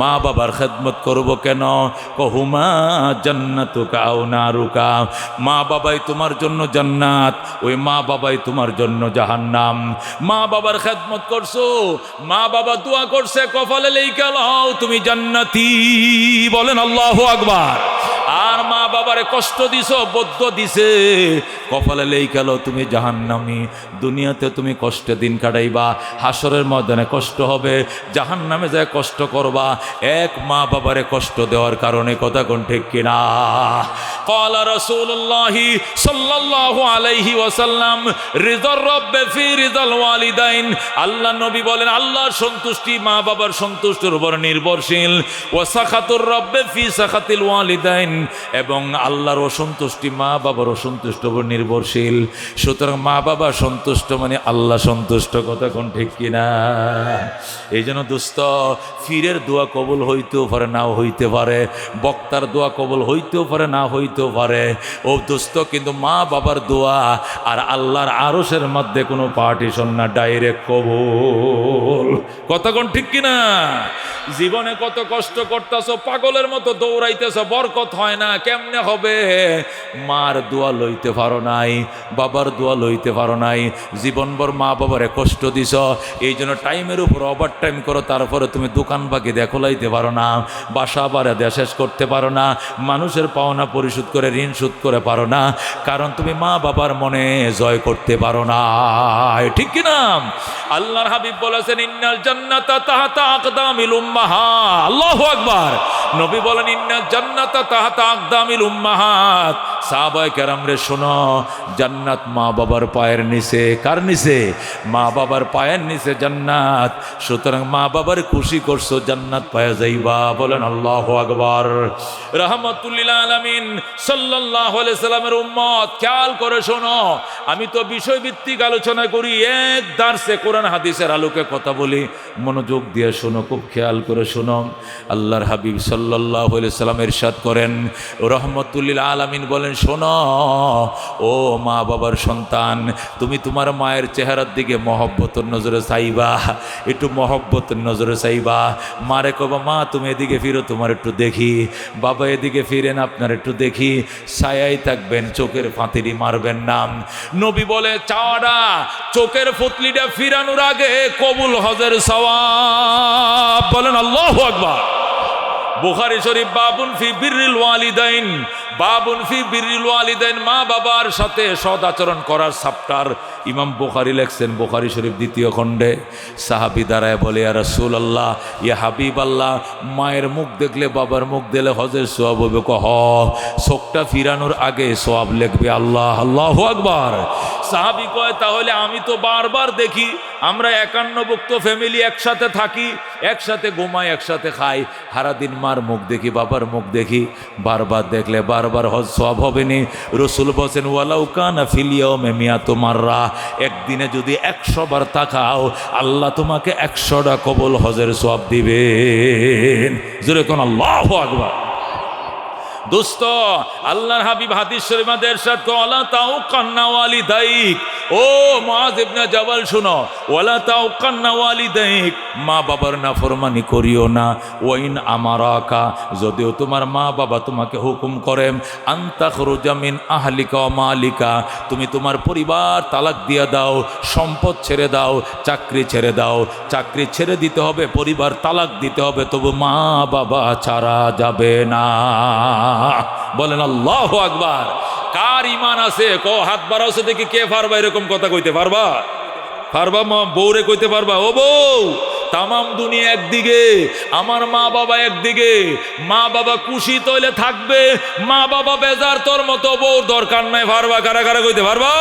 মা বাবার খেদমত করব কেন কহুমা জান্নাতুকা আও নারুকা মা বাবাই তোমার জন্য জান্নাত ওই মা বাবাই তোমার জন্য জাহান্নাম মা বাবার খেদমত করছো মা বাবা দোয়া করছে কপালে লেখা লও তুমি জান্নাতি বলেন আল্লাহু আকবার আর মা বাবারে কষ্ট দিছো বদ্ধ দিছে কপালে লেখা লও তুমি জাহান্নামী দুনিয়াতে তুমি কষ্টে দিন কাটাইবা হাসরের ময়দানে কষ্ট হবে জাহান্নামে যায় কষ্ট করবা এক মা বাবারে কষ্ট দেওয়ার কারণে কথা কোন ঠিক কিনা قال رسول الله صلى الله عليه وسلم رضا الرب في رضا الوالدين আল্লাহ নবী বলেন আল্লাহর সন্তুষ্টি মা বাবার সন্তুষ্টির উপর নির্ভরশীল ওয়া সাখাতুর রব ফি সাখাতিল ওয়ালিদাইন এবং আল্লাহর অসন্তুষ্টি মা বাবার অসন্তুষ্টির উপর নির্ভরশীল সুতরাং মা বাবা সন্তুষ্ট মানে আল্লাহ সন্তুষ্ট কথা কোন ঠিক কিনা এই জন্য দোস্ত ফিরের দোয়া কবুল হইতেও পারে নাও হইতে পারে বক্তার দোয়া কবুল হইতেও পারে না হইতেও পারে ও দোস্ত কিন্তু মা বাবার দোয়া আর আল্লাহর আরশের মধ্যে কোনো পার্টিশন না ডাইরেক্ট কবুল কথা কোন ঠিক কিনা জীবনে কত কষ্ট করতেছো পাগলের মতো দৌড়াইতেছো বরকত হয় না কেমনে হবে মার দোয়া লইতে পারো নাই বাবার দোয়া লইতে পারো নাই জীবনভর মা বাবারে কষ্ট দিছ এই জন্য টাইমের উপর ওভার টাইম করো তারপরে তুমি দোকান বাকি দেখলাইতে পারো না বাসা বাড়া দেয়া শেষ করতে পারো না মানুষের পাওনা পরিশোধ করে ঋণ শোধ করে পারো না কারণ তুমি মা বাবার মনে জয় করতে পারো না ঠিক কিনা আল্লাহর হাবিব বলেছেন ইন্নাল জান্নাতা তাহতা আকদামিল উম্মাহাত আল্লাহু আকবার নবী বলেন ইন্নাল জান্নাতা তাহতা আকদামিল উম্মাহাত সাহাবায়ে কেরাম রে শোনো জান্নাত মা বাবার পায়ের নিচে কার নিচে মা বাবার পায়ের নিচে জান্নাত সুতরাং মা বাবার খুশি করছো জান্নাত পায়া যাইবা বলেন আল্লাহু আকবার রাহমাতুল লিল আলামিন সাল্লাল্লাহু আলাইহি সাল্লামের উম্মত খেয়াল করে শোনো আমি তো বিষয়ভিত্তিক আলোচনা করি এক দার্সে কোরআন হাদিসের আলোকে কথা বলি মনোযোগ দিয়ে শোনো খুব খেয়াল করে শোনো আল্লাহর হাবিব সাল্লাল্লাহু আলাইহি সাল্লাম ইরশাদ করেন রাহমাতুল লিল আলামিন বলেন বলেন, শোনো ও মা বাবার সন্তান, তুমি তোমার মায়ের চেহারার দিকে মহব্বতের নজরে চাইবা, একটু মহব্বতের নজরে চাইবা। মারে কবা, মা তুমি এদিকে ফিরো, তোমার একটু দেখি। বাবা এদিকে ফিরেন, আপনার একটু দেখি। ছায়াই থাকবেন, চোখের ফাঁতিরি মারবেন না। নবী বলে, চাওয়াটা চোখের ফুতলিটা ফিরানোর আগে কবুল হজের সওয়াব। বলেন আল্লাহু আকবার। বুখারী শরীফ, বাবুন ফি বিররিল ওয়ালিদাইন, বাবুন ফি বিররিল ওয়ালিদাইন, মা বাবার সাথে সদ আচরণ করার চ্যাপ্টার ইমাম বুখারী লেখছেন বুখারী শরীফ 2য় খণ্ডে। সাহাবী দাঁড়ায় বলে, ইয়া রাসূলুল্লাহ, ইয়া হাবিবাল্লাহ, মায়ের মুখ দেখলে বাবার মুখ দিলে হজের সওয়াব হবে? কহ, চোখটা ফিরানোর আগে সওয়াব লিখবে আল্লাহ। আল্লাহু আকবার। সাহাবী কয়, তাহলে আমি তো বারবার দেখি, আমরা 51 ভুক্ত ফ্যামিলি একসাথে থাকি, একসাথে ঘুমাই, একসাথে খাই, সারাদিন মার মুখ দেখি, বাবার মুখ দেখি, বারবার দেখলে বারবার হজ সওয়াব হবে নি? রাসূল বলেন, ওয়ালাউ কানা ফিল ইয়াউমি মিয়াতু মাররা, একদিনে যদি 100 বার তাকাও, আল্লাহ তোমাকে 100টা কবুল হজের সওয়াব দিবেন। জোরে কোন আল্লাহু আকবার। দোস্ত, আল্লাহর হাবিব হাদিস শরীফে ইরশাদ করে, ওয়ালা তাউকান্না ওয়ালিদাইক, ও মুআয ইবনে জাবাল শুনো, ওয়ালা তাউকান্না ওয়ালিদাইক, মা বাবার নাফরমানি করিও না। ওয়াইন আমারাকা, যদিও তোমার মা বাবা তোমাকে হুকুম করেন, আনতা খরুজা মিন আহলিকা ওয়া মালিকা, তুমি তোমার পরিবার তালাক দিয়ে দাও, সম্পদ ছেড়ে দাও, চাকরি ছেড়ে দাও, চাকরি ছেড়ে দিতে হবে, পরিবার তালাক দিতে হবে, তবু মা বাবা ছাড়া যাবে না। বলেন আল্লাহু আকবার। কার ঈমান আছে? কো হাত বাড়াওছে দেখি, কে পারবা এরকম কথা কইতে? পারবা? পারবা? মা বউরে কইতে পারবা, ও বউ, তামাম দুনিয়া একদিকে, আমার মা বাবা একদিকে, মা বাবা খুশি তইলে থাকবে, মা বাবা বেজার, তোর মতো বউ দরকার নাই। পারবা? কারা কারা কইতে পারবা?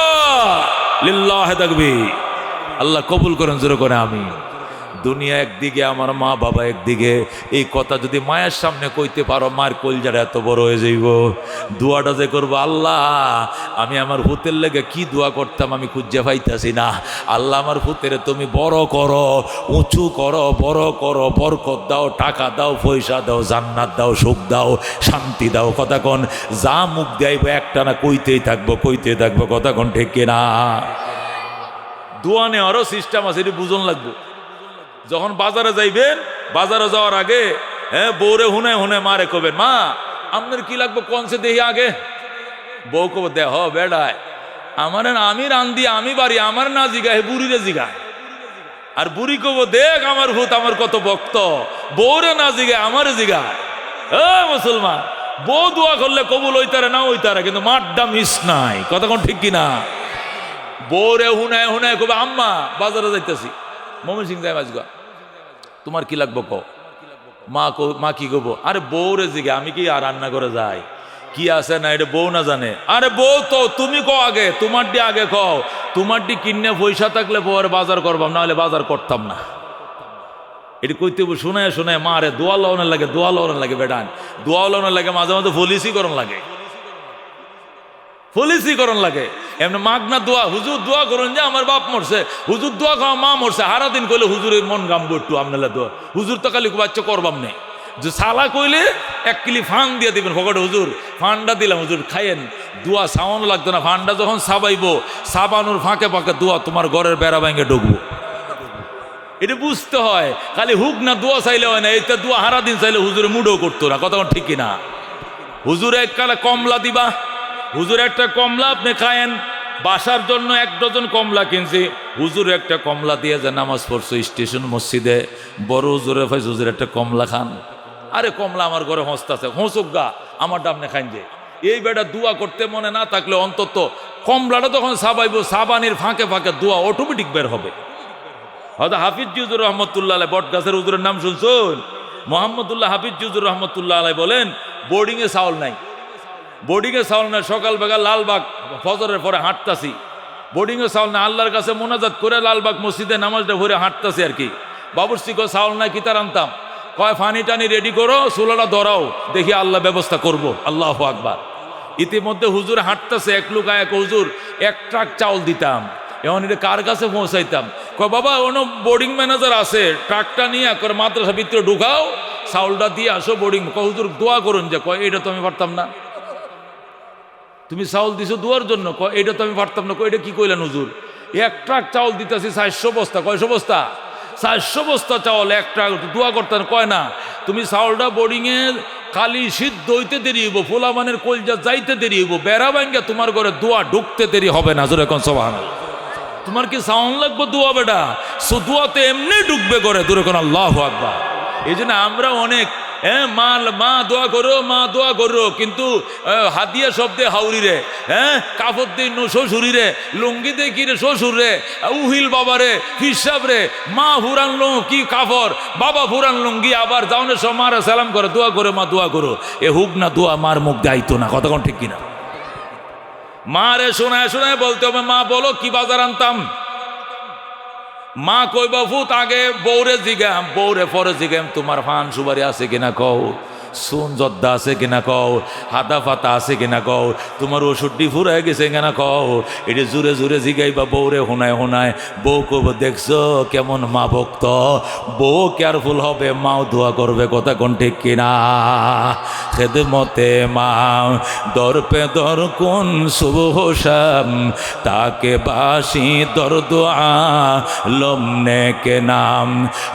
লিল্লাহি তাকবীর। আল্লাহ কবুল করেন, জোরে করে আমি। দুনিয়া একদিকে, আমার মা বাবা একদিকে, এই কথা যদি মায়ের সামনে কইতে পারো, মায়ের কলজাটা এত বড় হয়ে যাইব। দোয়াটা যে করবো, আল্লাহ আমি আমার ভূতের লেগে কি দোয়া করতাম আমি খুঁজে পাইতাছি না, আল্লাহ আমার ভূতের তুমি বড় করো, উঁচু করো, বড় করো, বরকত দাও, টাকা দাও, পয়সা দাও, জান্নাত দাও, সুখ দাও, শান্তি দাও। কথা কন, যা মুখ দেব একটা না কইতেই থাকবো, কইতেই থাকবো। কথা কন ঠিক কিনা? দোয়া নেওয়ারও সিস্টেম আছে, এটি বুঝন লাগবে। যখন বাজারে যাইবেন, বাজারে যাওয়ার আগে বউরে হুনে হুনে মারে কবেন, মা আপনার কি লাগবে কোনসে দেখি আগে। বউ কব, দেহ বেড়ায় আমার, আমি রান্ধি, আমি বাড়ি, আমার না জিগায়, বুড়িরে জিগায়। আর বুড়ি কব, দেখ আমার ভূত আমার কত ভক্ত, বউরে না জিগায়, আমারে জিগায়। মুসলমান, বউ দোয়া করলে কবুল হইতারে না হইতারে, কিন্তু মারডা মিস নাই। কথা কোন ঠিক কিনা? বউরে হুনায় হুনায় কবে, আম্মা বাজারে যাইতেছি, মমি সিং যাই বাজগা, তোমার কি লাগবো কো। মা কি করবো? আরে বউরে জিগে, আমি কি আর রান্না করে যাই, কি আছে না এটা বউ না জানে। আরে বউ তো তুমি কো আগে, তোমারটি আগে কও, তোমারটি কিনে পয়সা থাকলে বউয়ের বাজার করবাম, না হলে বাজার করতাম না। এটি কইতে শোনায় শোনায় মা রে দোয়া লওয়ানোর লাগে, দোয়া লওয়ানোর লাগে, বেটান দোয়া লওয়ানোর লাগে, মাঝে মাঝে পলিসি করন লাগে, পলিসিকরণ লাগে। এমনি মাগনা দোয়া, হুজুর দোয়া করুন যে আমার বাপ মরছে, হুজুর দোয়া খাওয়া মা মরছে, সারাদিন কইলে হুজুরের মন গামবো একটু আপনারা দোয়া, হুজুর তো খালি বাচ্চা করবাম নেই। যে সালা কইলে 1 কিলি ফান দিয়ে দিবেন পকেটে, হুজুর ফান্ডা দিলাম, হুজুর খাইয়েন, দোয়া সাওয়ানো লাগতো না। ফান্ডা যখন সাবাইবো, সাবানোর ফাঁকে ফাঁকে দোয়া তোমার ঘরের বেড়া ভেঙে ঢুকবো। এটা বুঝতে হয়, খালি হুক না দোয়া চাইলে হয় না। এইটা দোয়া সারাদিন চাইলে হুজুরে মুডও করতো না। কথা ঠিক কিনা? হুজুরে এক কালে কমলা দিবা, হুজুর একটা কমলা আপনি খায়েন, বাসার জন্য 1 ডজন কমলা কিনছি, হুজুর একটা কমলা দিয়ে যে নামাজ পড়ছো স্টেশন মসজিদে, বড় হুজুরে ভাই হুজুর একটা কমলা খান। আরে কমলা আমার ঘরে হস্তাছে, হোঁচক গা আমারটা আপনি খাইন যে। এই বেটা দোয়া করতে মনে না থাকলে অন্তত কমলাটা তখন সাবাইব, সাবানির ফাঁকে ফাঁকে দোয়া অটোমেটিক বের হবে। হয়তো হাফিজ হুজুর রহমতুল্লাহ আলাই, বট গাছের হুজুরের নাম শুনছুন, মোহাম্মদুল্লাহ হাফিজ হুজুর রহমতুল্লাহ আলাই বলেন, বোর্ডিংয়ে চাউল নাই, বোর্ডিংয়ে চাউল না, সকালবেলা লালবাগ ফজরের পরে হাঁটতাছি, বোর্ডিংয়ে চাউল না, আল্লাহর কাছে মোনাজাত করে লালবাগ মসজিদে নামাজটা ভরে হাঁটতাছি আর কি। বাবুর্চি কো চাউল নাই, কি তার আনতাম, কয় পানি টানি রেডি করো, চুলাটা ধরাও, দেখি আল্লাহ ব্যবস্থা করব। আল্লাহু আকবার। ইতিমধ্যে হুজুর হাঁটতেছে, এক লোক এক হুজুর 1 ট্রাক চাউল দিতাম, এখন এটা কার কাছে পৌঁছাইতাম, কয় বাবা কোনো বোর্ডিং ম্যানেজার আছে, ট্রাকটা নিয়ে করে মাদ্রাসা ভিতরে ঢুকাও, চাউলটা দিয়ে আসো বোর্ডিং। হুজুর দোয়া করুন যে, কয় এটা তো আমি পারতাম না। তুমি চাউল দিছো দুয়ার জন্য, কয় এটা তো আমি পারতাম না। কয় এটা কি কইলেন হুজুর? এক ট্রাক চাউল দিতেছি 400 বস্তা। কয়শো বস্তা? 400 বস্তা চাউল এক ট্রাক, দোয়া করতেন। কয় না, তুমি চাউলটা বোর্ডিংয়ে খালি সিদ্ধ হইতে দেরি হইব, ফোলামানের কলজা যাইতে দেরি হইব, বেড়া ভাঙ্গা তোমার ঘরে দোয়া ঢুকতে দেরি হবে না। জোরে কোন সুবহানাল্লাহ। তোমার কি সাউন্ড লাগবে দোয়া বেটা? সো দোয়াতে এমনি ঢুকবে করে। জোরে কোন আল্লাহু আকবার। এই জন্য আমরা অনেক মা দোয়া করো, মা দোয়া করো, কিন্তু হাতিয়া শব্দে হাউরি রে, কাপড় দিয়ে শ্বশুরি রে, লুঙ্গি দিয়ে কি রে শ্বশুর রে, উহিল বাবা রে, হিসাব রে, মা ফুরান কি কাপড়, বাবা ফুরান লুঙ্গি, আবার যাওনের সব মারা সালাম করে দোয়া করে মা দোয়া করো। এ হুক না দোয়া মার মুখ দায়িত্ব না। কতক্ষণ ঠিক কিনা? মা রে শোনায় শোনায় বলতে হবে, মা বলো কি বাজার আনতাম। মা কইবা ফুত আগে বৌরে জিগাম, বৌরে পরে জিগাম তোমার ফান সুবারি আছে কিনা কও, সুন জদ্দা আছে কিনা কও, হাদা ফাতা আছে কিনা কও, তোমার ওষুধটি ফুরাই গেছে কিনা কও। এটি জুড়ে জুড়ে জিগাইবা বৌরে হোনায় হোনায়। বউ কব দেখছো কেমন মা ভক্ত, বউ কেয়ারফুল হবে, মাও দোয়া করবে। কথা কোন ঠিক কিনা? খেদমতে মা দর পে দর কোন সুবহ শাম, তাকে বাসি দর দোয়া লমনে কে নাম,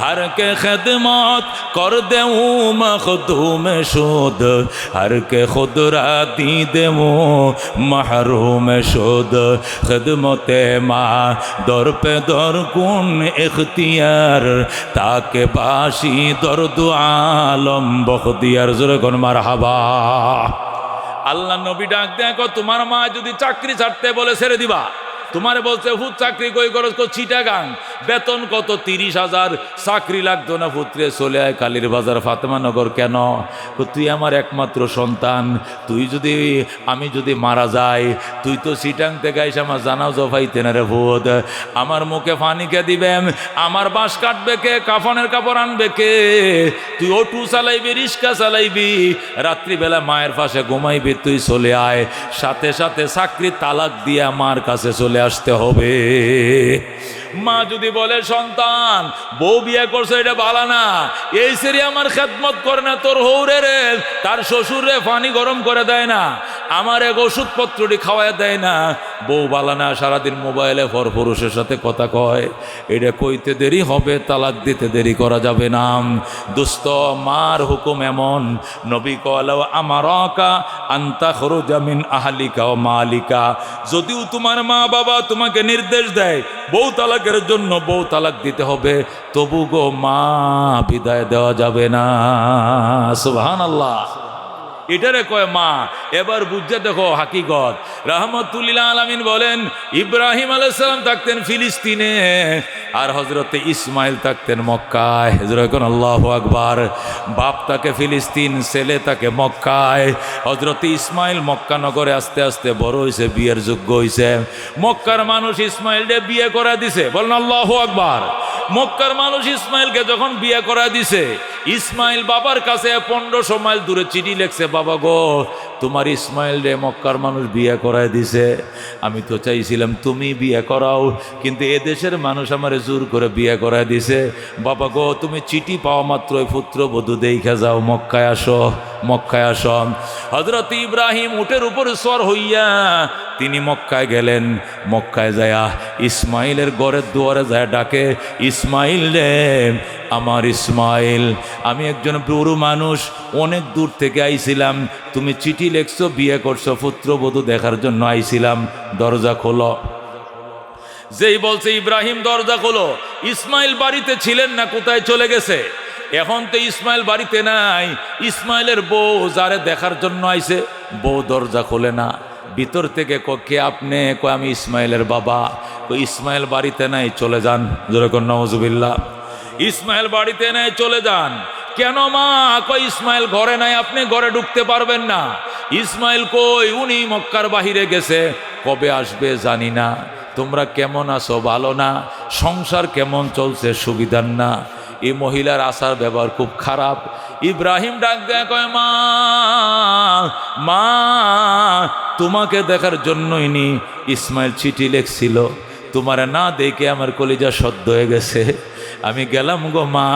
हर के खदमत कर देऊँ मखदूम शुद, हर के खुद रा दी देऊँ महरूम शुद। खदमते माँ दर पे दर कुन इख्तियार, ताके बाशी दर दुआलम बख्तियार। जोरे कोन मारहाबा। আল্লাহ নবী ডাক দেখো, তোমার মা যদি চাকরি ছাড়তে বলে ছেড়ে দিবা। তোমারে বলছে ফুট চাকরি কই করো, চিটাগাং, বেতন কত? 30,000। চাকরি লাগতো না পুত্রে, চলে আয় কালীর বাজার ফাতেমানগর। কেন? তুই আমার একমাত্র সন্তান, তুই যদি আমি যদি মারা যাই, তুই তো চিটাং থেকে আইসা আমার জানাও জফাইতে না রে ভূত। আমার মুখে ফানি কে দিবে, আমার বাঁশ কাটবে কে, কাফনের কাপড় আনবে কে? তুই অটো চালাইবি, রিক্সা চালাইবি, রাত্রিবেলা মায়ের পাশে ঘুমাইবি, তুই চলে আয়। সাথে সাথে চাকরি তালাক দিয়ে আমার কাছে চলে আসতে হবে। মা যদি বলে সন্তান বউ বিয়ে করছে এটা বালা না, এই সেরি আমার খেদমত করে না, তোর হৌরে রে তার শ্বশুরে পানি গরম করে দেয় না, আমার এক ওষুধপত্রটি খাওয়ায় দেয় না, বউ বালা না, সারাদিন মোবাইলে পর পুরুষের সাথে কথা কয়, এটা কইতে দেরি হবে, তালাক দিতে দেরি করা যাবে না। দোস্ত মার হুকুম এমন, নবী কলাও আমার আন্তা খরুজা মিন আহলিকা ও মালিকা, যদিও তোমার মা বাবা তোমাকে নির্দেশ দেয় বউ তালাকের জন্য, বউ তালাক দিতে হবে, তবু গো মা বিদায় দেওয়া যাবে না। সুবহানাল্লাহ। এটারে কয় মা। এবার বুঝতে দেখো হাকিগত। রাহমাতুল্লিল আলামিন বলেন, ইব্রাহিম আলাইহিস সালাম থাকতেন ফিলিস্তিনে, আর হযরতে ইসমাইল থাকতেন মক্কায়। এখন আল্লাহু আকবার। বাপ তাকে ফিলিস্তিন, ছেলে তাকে মক্কায়। হযরতে ইসমাইল মক্কা নগরে আস্তে আস্তে বড় হয়েছে, বিয়ের যোগ্য হয়েছে। মক্কার মানুষ ইসমাইলকে বিয়ে করা দিছে। বলেন আল্লাহু আকবার। মক্কার মানুষ ইসমাইলকে যখন বিয়ে করা দিছে, ইসমাইল বাবার কাছে 1500 মাইল দূরে চিঠি লিখছে, বাবা গো তোমার ইসমাইল রে মক্কার মানুষ বিয়ে করায় দিছে, আমি তো চাইছিলাম তুমি বিয়ে করাও, কিন্তু এদেশের মানুষ আমারে জোর করে বিয়ে করায় দিছে। বাবা গো তুমি চিঠি পাওয়া মাত্রই পুত্রবধূ দেখে যাও, মক্কায় আসো, মক্কায় আসো। হযরত ইব্রাহিম উটের উপর সওয়ার হইয়া তিনি মক্কায় গেলেন। মক্কায় যায়া ইসমাইলের ঘরের দুয়ারে যায় ডাকে, ইসমাইল রে আমার ইসমাইল, আমি একজন বুড়ো মানুষ, অনেক দূর থেকে আইছিলাম, তুমি চিঠি লেখছো, বিয়ে করছো, পুত্রবধূ দেখার জন্য আইছিলাম, দরজা খোলো। যেই বলছে ইব্রাহিম দরজা খোলো, ইসমাইল বাড়িতে ছিলেন না, কোথায় চলে গেছে? এখন তো ইসমাইল বাড়িতে নাই। ইসমাইলের বউ যারে দেখার জন্য আইছে, বউ দরজা খোলে না। ভিতর থেকে কে আপনি? কয় আমি ইসমাইলের বাবা। কই ইসমাইল বাড়িতে নাই, চলে যান। জোরে কোন নাউজুবিল্লাহ। ইসমাইল বাড়িতে নাই, চলে যান। কেন মা? কই ইসমাইল ঘরে নাই, আপনি ঘরে ঢুকতে পারবেন না। ইসমাইল কই? উনি মক্কার বাহিরে গেছে, কবে আসবে জানি না। তোমরা কেমন আছো? ভালো না? সংসার কেমন চলছে? সুবিধার না? এই মহিলার আচার ব্যবহার খুব খারাপ। ইব্রাহিম ডাক দেয়, কয় মা, মা তোমাকে দেখার জন্যই নি ইসমাইল চিঠি লেখছিল, তোমার না দেখে আমার কলিজা সদ্য হয়ে গেছে, আমি গেলাম গো মা,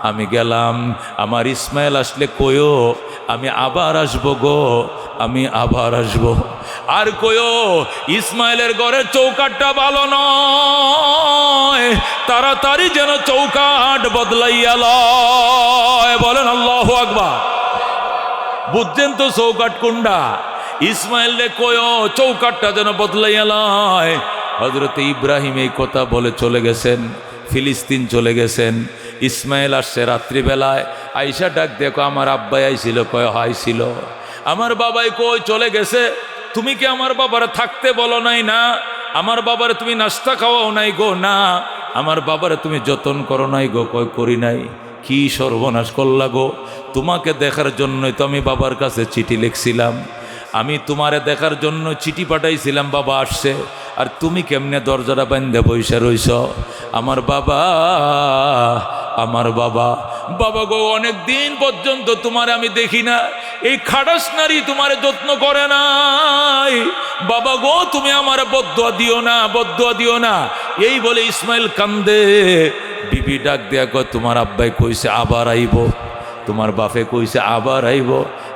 আমি গেলাম। আমার ইসমাইল আসলে কইও আমি আবার আসবো গো, আমি আবার আসব। আর কইও ইসমাইলের ঘরের চৌকাটটা ভালো নয়, তাড়াতাড়ি যেন চৌকাট বদলাইয়া লয়। বলেন আল্লাহু আকবার। বুঝছেন তো চৌকাট কোনটা? ইসমাইল রে কইও চৌকাটটা যেন বদলাইয়া লয়। হযরত ইব্রাহিম এই কথা বলে চলে গেছেন, ফিলিস্তিন চলে গেছেন। ইসমাইল আসছে রাত্রিবেলায়, আইসা ডাক দেখো আমার আব্বাই আইছিল। কয় আইছিল। আমার বাবাই কই চলে গেছে। তুমি কি আমার বাবারে থাকতে বলো নাই? না। আমার বাবারে তুমি নাস্তা খাওয়াও নাই গো? না। আমার বাবারে তুমি যতন করো নাই গো? কয় করি নাই। কি সর্বনাশ করলা গো। তোমাকে দেখার জন্যই তো আমি বাবার কাছে চিঠি লিখছিলাম, আমি তোমারে দেখার জন্য চিঠি পাঠাইছিলাম, বাবা আসছে, আর তুমি কেমনে দরজাটা বান্ধে বইসা রইছ? আমার বাবা, আমার বাবা, বাবা গো অনেক দিন পর্যন্ত তোমার আমি দেখি না, এই খাটাস নারী তোমার যত্ন করে নাই। বাবা গো তুমি আমার বদদুয়া দিও না, বদদুয়া দিও না। এই বলে ইসমাইল কান্দে। বিবি ডাক দেয়া কয় তোমার আব্বাই কইছে আবার আইব, তোমার বাপে কইছে আবার আইব।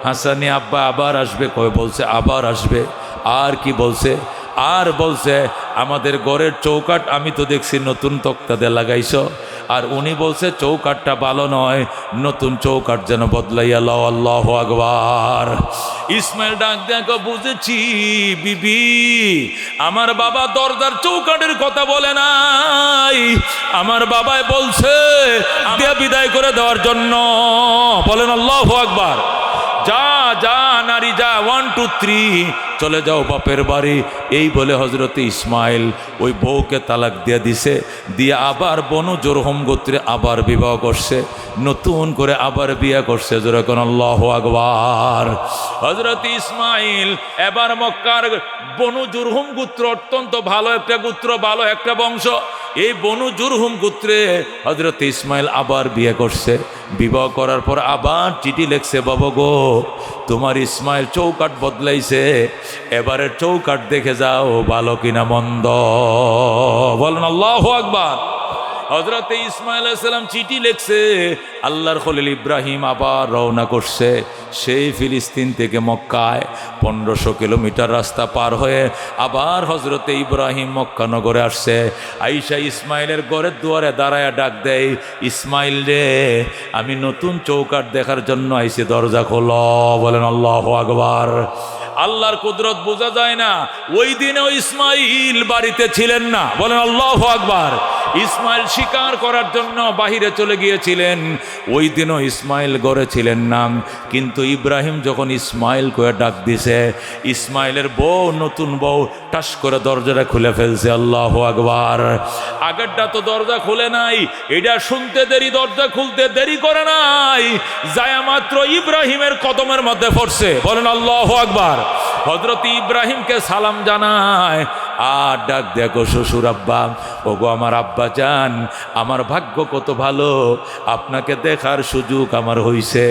হাসানি আব্বা আবার আসবে? কয় বলছে আবার আসবে। আর কি বলছে? আর বলছে আমাদের ঘরের চৌকাট আমি তো দেখছি নতুন তক্তা দিয়ে লাগাইছ, আর উনি বলছে চৌকাটটা ভালো নয়, নতুন চৌকাট যেন বদলাইয়া লও। আল্লাহু আকবার। ইসমাইল ডাক দেখো বুঝেছি বিবি, আমার বাবা দরজার চৌকাটের কথা বলে নাই, আমার বাবাই বলছে দিয়ে বিদায় করে দেওয়ার জন্য। বলেন আল্লাহু আকবার। যা যা নারী যা, 1 2 3 চলে যাও বাপের বাড়ি। এই বলে হযরত ইসমাইল ওই বউকে তালাক দিয়ে দিছে, দিয়ে আবার বনু জুরহুম গোত্রে আবার বিবাহ করছে, নতুন করে আবার বিয়ে করছে। যেরকম আল্লাহু আকবার। হযরত ইসমাইল এবার মক্কার বনু জুরহুম গোত্র অত্যন্ত ভালো একটা গোত্র, ভালো একটা বংশ। এই বনু জুরহুম গোত্রে হযরত ইসমাইল আবার বিয়ে করছে। বিবাহ করার পর আবার চিঠি লিখছে, বাবা গো তোমার ইসমাইল চৌকাট বদলাইছে, এবারের চৌকাট দেখে যাও ভালো কিনা মন্দ। বলেন আল্লাহু আকবার। হযরত ইসমাইল আলাইহিস সালাম চিঠি লিখছে, আল্লাহর খলিল ইব্রাহিম আবার রওনা করছে সেই ফিলিস্তিন থেকে মক্কায়। 1500 কিলোমিটার রাস্তা পার হয়ে আবার হযরত ইব্রাহিম মক্কা নগরে আসছে। আইসা ইসমাইলের ঘরের দুয়ারে দাঁড়ায়া ডাক দেয়, ইসমাইল রে আমি নতুন চৌকাট দেখার জন্য আইছি, দরজা খোলো। বলেন আল্লাহু আকবার। আল্লাহর কুদরত বোঝা যায় না। ওই দিনেও ইসমাইল বাড়িতে ছিলেন না। বলেন আল্লাহু আকবার। ইসমাইল শিকার করার জন্য বাহিরে চলে গিয়েছিলেন, ওই দিনও ইসমাইল ঘরে ছিলেন না। কিন্তু ইব্রাহিম যখন ইসমাইল করে ডাক দিছে, ইসমাইলের বউ, নতুন বউ টাস করে দরজাটা খুলে ফেলছে। আল্লাহু আকবার। আগেরটা তো দরজা খুলে নাই, এটা শুনতে দেরি, দরজা খুলতে দেরি করে নাই, যায় মাত্র ইব্রাহিমের কদমের মধ্যে পড়ছে। বলেন আল্লাহু আকবার। হযরত ইব্রাহিমকে সালাম জানায়, আর ডাক দেখো শ্বশুর আব্বা। ওগো আমার আব্বা জান, আমার ভাগ্য কত ভালো, আপনাকে দেখার সুযোগ আমার হইছে।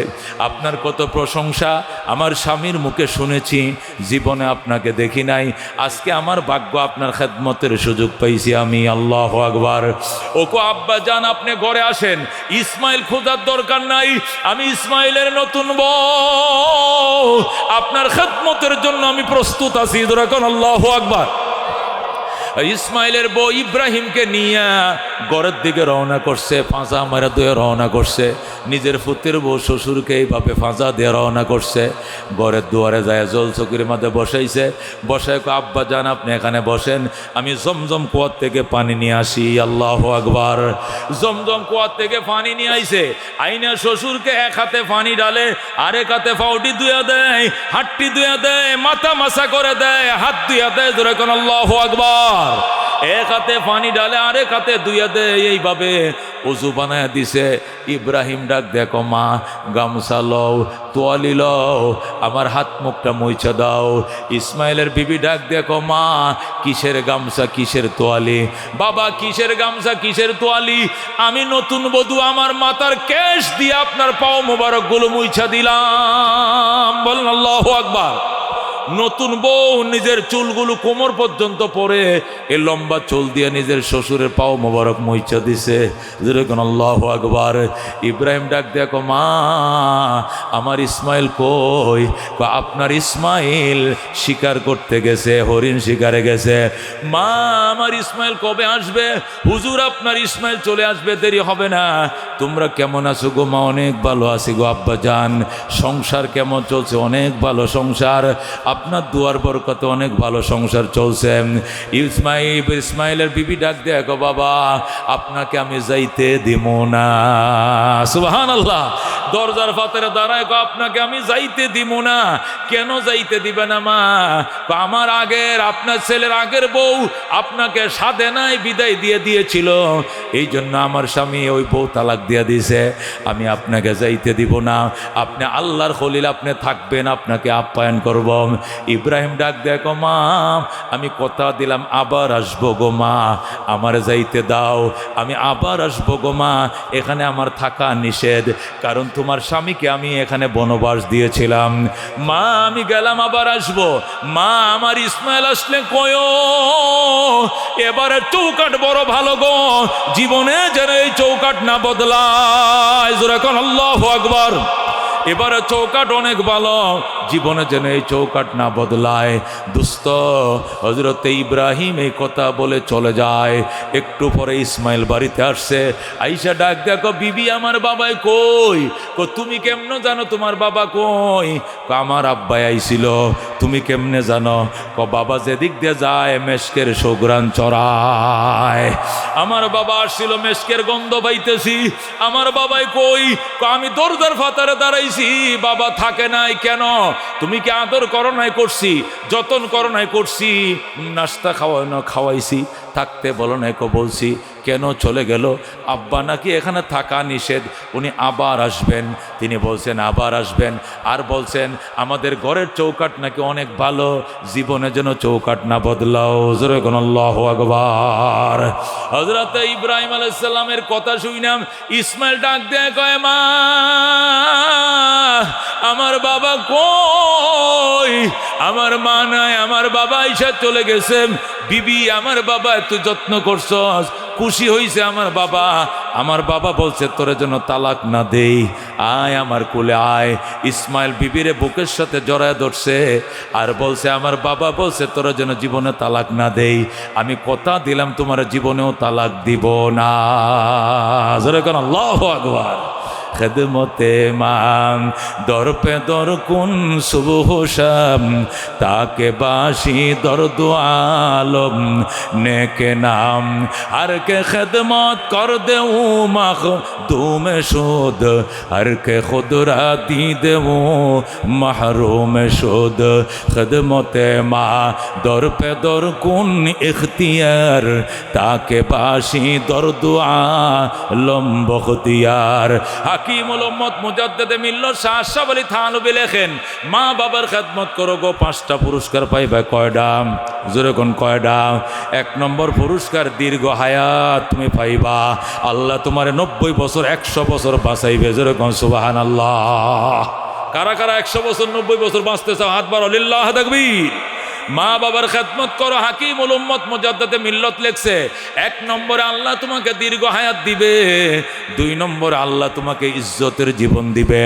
আপনার কত প্রশংসা আমার স্বামীর মুখে শুনেছি, জীবনে আপনাকে দেখি নাই, আজকে আমার ভাগ্য আপনার খেদমতের সুযোগ পাইছি আমি। আল্লাহু আকবার। ওগো আব্বা জান আপনি ঘরে আসেন, ইসমাইল খোঁজার দরকার নাই, আমি ইসমাইলের নতুন বউ, আপনার খেদমতের জন্য আমি প্রস্তুত আছি। এখন আল্লাহু আকবার। ইসমাইলের বউ ইব্রাহিমকে নিয়ে ঘরের দিকে রওনা করছে, ফাঁসা মারা দিয়ে রওনা করছে। নিজের পুত্রের বউ শ্বশুরকে এইভাবে ফাঁসা দিয়ে রওনা করছে। ঘরের দুয়ারে যায় জল চকির মাঝে বসাইছে, বসায় আব্বা জান আপনি এখানে বসেন, আমি জমজম কুয়ার থেকে পানি নিয়ে আসি। আল্লাহু আকবার। জমজম কুয়ার থেকে পানি নিয়ে আইছে, আইনা শ্বশুরকে এক হাতে পানি ডালে, আরেক হাতে পাউডি ধুয়া দেয়, হাটটি ধুয়া দেয়, মাথা মাসা করে দেয়, হাত ধুয়া দেয়। যেরকম আল্লাহু আকবার। এক হাতে পানি ডালে, আরেক হাতে ধুইয়া দেয়, এইভাবে উজু বানায় দিছে। ইব্রাহিম ডাক দেখো মা গামছা লও, তোয়ালি লও, আমার হাত মুখটা মুইছা দাও। ইসমাইলের বিবি ডাক দেখো মা কিসের গামছা কিসের তোয়ালি? বাবা কিসের গামছা কিসের তোয়ালি? আমি নতুন বধূ, আমার মাথার কেশ দিয়ে আপনার পাও মোবারক গুলো মুইছা দিলাম। বলেন আল্লাহু আকবার। নতুন বউ নিজের চুলগুলো কোমর পর্যন্ত পরে এই লম্বা চুল দিয়ে নিজের শ্বশুরের পাও মোবারক মুইচা দিছে। যেরকম আল্লাহু আকবার। ইব্রাহিম ডাক দেখো, মা আমার ইসমাইল কই? আপনার ইসমাইল শিকার করতে গেছে, হরিণ শিকারে গেছে। মা আমার ইসমাইল কবে আসবে? হুজুর আপনার ইসমাইল চলে আসবে, দেরি হবে না। তোমরা কেমন আছো গো মা? অনেক ভালো আছি গো আব্বা জান। সংসার কেমন চলছে? অনেক ভালো সংসার, আপনার দুয়ার বরকতে অনেক ভালো সংসার চলছে। ইসমাইলের বিবি ডাক দেখো, বাবা আপনাকে আমি যাইতে দিব না। সুবহানাল্লাহ। দরজার ফাতেরে দাঁড়ায়, আপনাকে আমি যাইতে দিব না। কেন যাইতে দিবে না মা? আমার আগের, আপনার ছেলের আগের বউ আপনাকে সাধে নাই, বিদায় দিয়ে দিয়েছিল, এই জন্য আমার স্বামী ওই বউ তালাক দিয়ে দিয়েছে। আমি আপনাকে যাইতে দিব না। আপনি আল্লাহর খলিল, আপনি থাকবেন, আপনাকে আপ্যায়ন করব। ইব্রাহিম ডাক দেখো, মা আমি কথা দিলাম আবার আসবো গো মা, আমার যাইতে দাও, আমি আবার আসবো গো মা। এখানে আমার থাকা নিষেধ, কারণ তোমার স্বামীকে আমি এখানে বনবাস দিয়েছিলাম। মা আমি গেলাম, আবার আসবো। মা আমার ইসমাইল আসলে কয়ো, এবারে চৌকাট বড় ভালো গো, জীবনে যেন এই চৌকাট না বদলায়। জোরে কোন আল্লাহু আকবার। এবারে চৌকাট অনেক ভালো, জীবনে যেন এই চৌকাট না বদলায়। দুস্থ হযরত ইব্রাহিম এই কথা বলে চলে যায়। একটু পরে ইসমাইল বাড়িতে আসছে। আইসা ডাক দেখো, বিবি আমার বাবাই কই? তুমি কেমনে জানো তোমার বাবা কই? আমার আব্বাই আইছিল। তুমি কেমনে জানো? বাবা যেদিক দিয়ে যায় মেশকের সুঘ্রাণ চড়ায়। আমার বাবা আসছিল, মেশকের গন্ধ পাইতেছি। আমার বাবাই কই? আমি দরজার ফাতারে দাঁড়াইছি, বাবা থাকে নাই। কেন? তুমি কি আদর করো নাই? করছি। যতন করো নাই? করছি। নাস্তা খাওয়াইছি, থাকতে বলো নাই? বলছি। কেন চলে গেল? আব্বা নাকি এখানে থাকা নিষেধ, উনি আবার আসবেন। তিনি বলছেন আবার আসবেন, আর বলছেন আমাদের ঘরের চৌকাট নাকি অনেক ভালো, জীবনে যেন চৌকাট না বদলাও। জোরে কোন আল্লাহু আকবার। হযরত ইব্রাহিম আলাইহিস সালামের কথা শুনলাম, ইসমাইল ডাক দিয়ে কয়, মা আমার বাবা কই? আমার মা নাই, আমার বাবা আইসা চলে গেছে। বিবি আমার বাবা এত যত্ন করছস, খুশি হইছে আমার বাবা। আমার বাবা বলছে তোরে যেন তালাক না দেই, আয় আমার কোলে আয়। ইসমাইল বিবিরে বুকের সাথে জড়ায় ধরছে আর বলছে, আমার বাবা বলছে তোরে যেন জীবনে তালাক না দেই। আমি কথা দিলাম তোমার জীবনেও তালাক দিব না। জোরে কোন আল্লাহু আকবার। খেদমতে মাং দর পে দর কুন সুবহ শাম, তাকে বাসি দর দু আলম নেকে নাম, हर के खदमत कर दे मख दूम शुद, हर के खुदरा दी दे महरूम शुद। खदमत मा दर पे दर कुन इख्तियार, ताके बाशी दर दुआ लम बख्तियार। হাকিমুল উম্মত মুজাদ্দিদে মিল্লাত শাহ আশরাফ আলী থানভী লেখেন, মা বাবার খেদমত করো গো, 5টা পুরস্কার পাইবা। কয়টা? জোরে কোন কয়টা? 1 নম্বর পুরস্কার দীর্ঘ হায়াত তুমি পাইবা। আল্লাহ তোমার 90 বছর 100 বছর বাঁচাইবে। জোরে কোন সুবহানাল্লাহ। কারা কারা 100 বছর 90 বছর বাঁচতে চাও? হাত বাড়াও, লিল্লাহ তাকবীর। মা বাবার খেদমত করো। হাকিমুল উম্মত মুজাদ্দিদে মিল্লাত লেখছে, 1 নম্বরে আল্লাহ তোমাকে দীর্ঘ হায়াত দিবে, 2 নম্বরে আল্লাহ তোমাকে ইজ্জতের জীবন দিবে,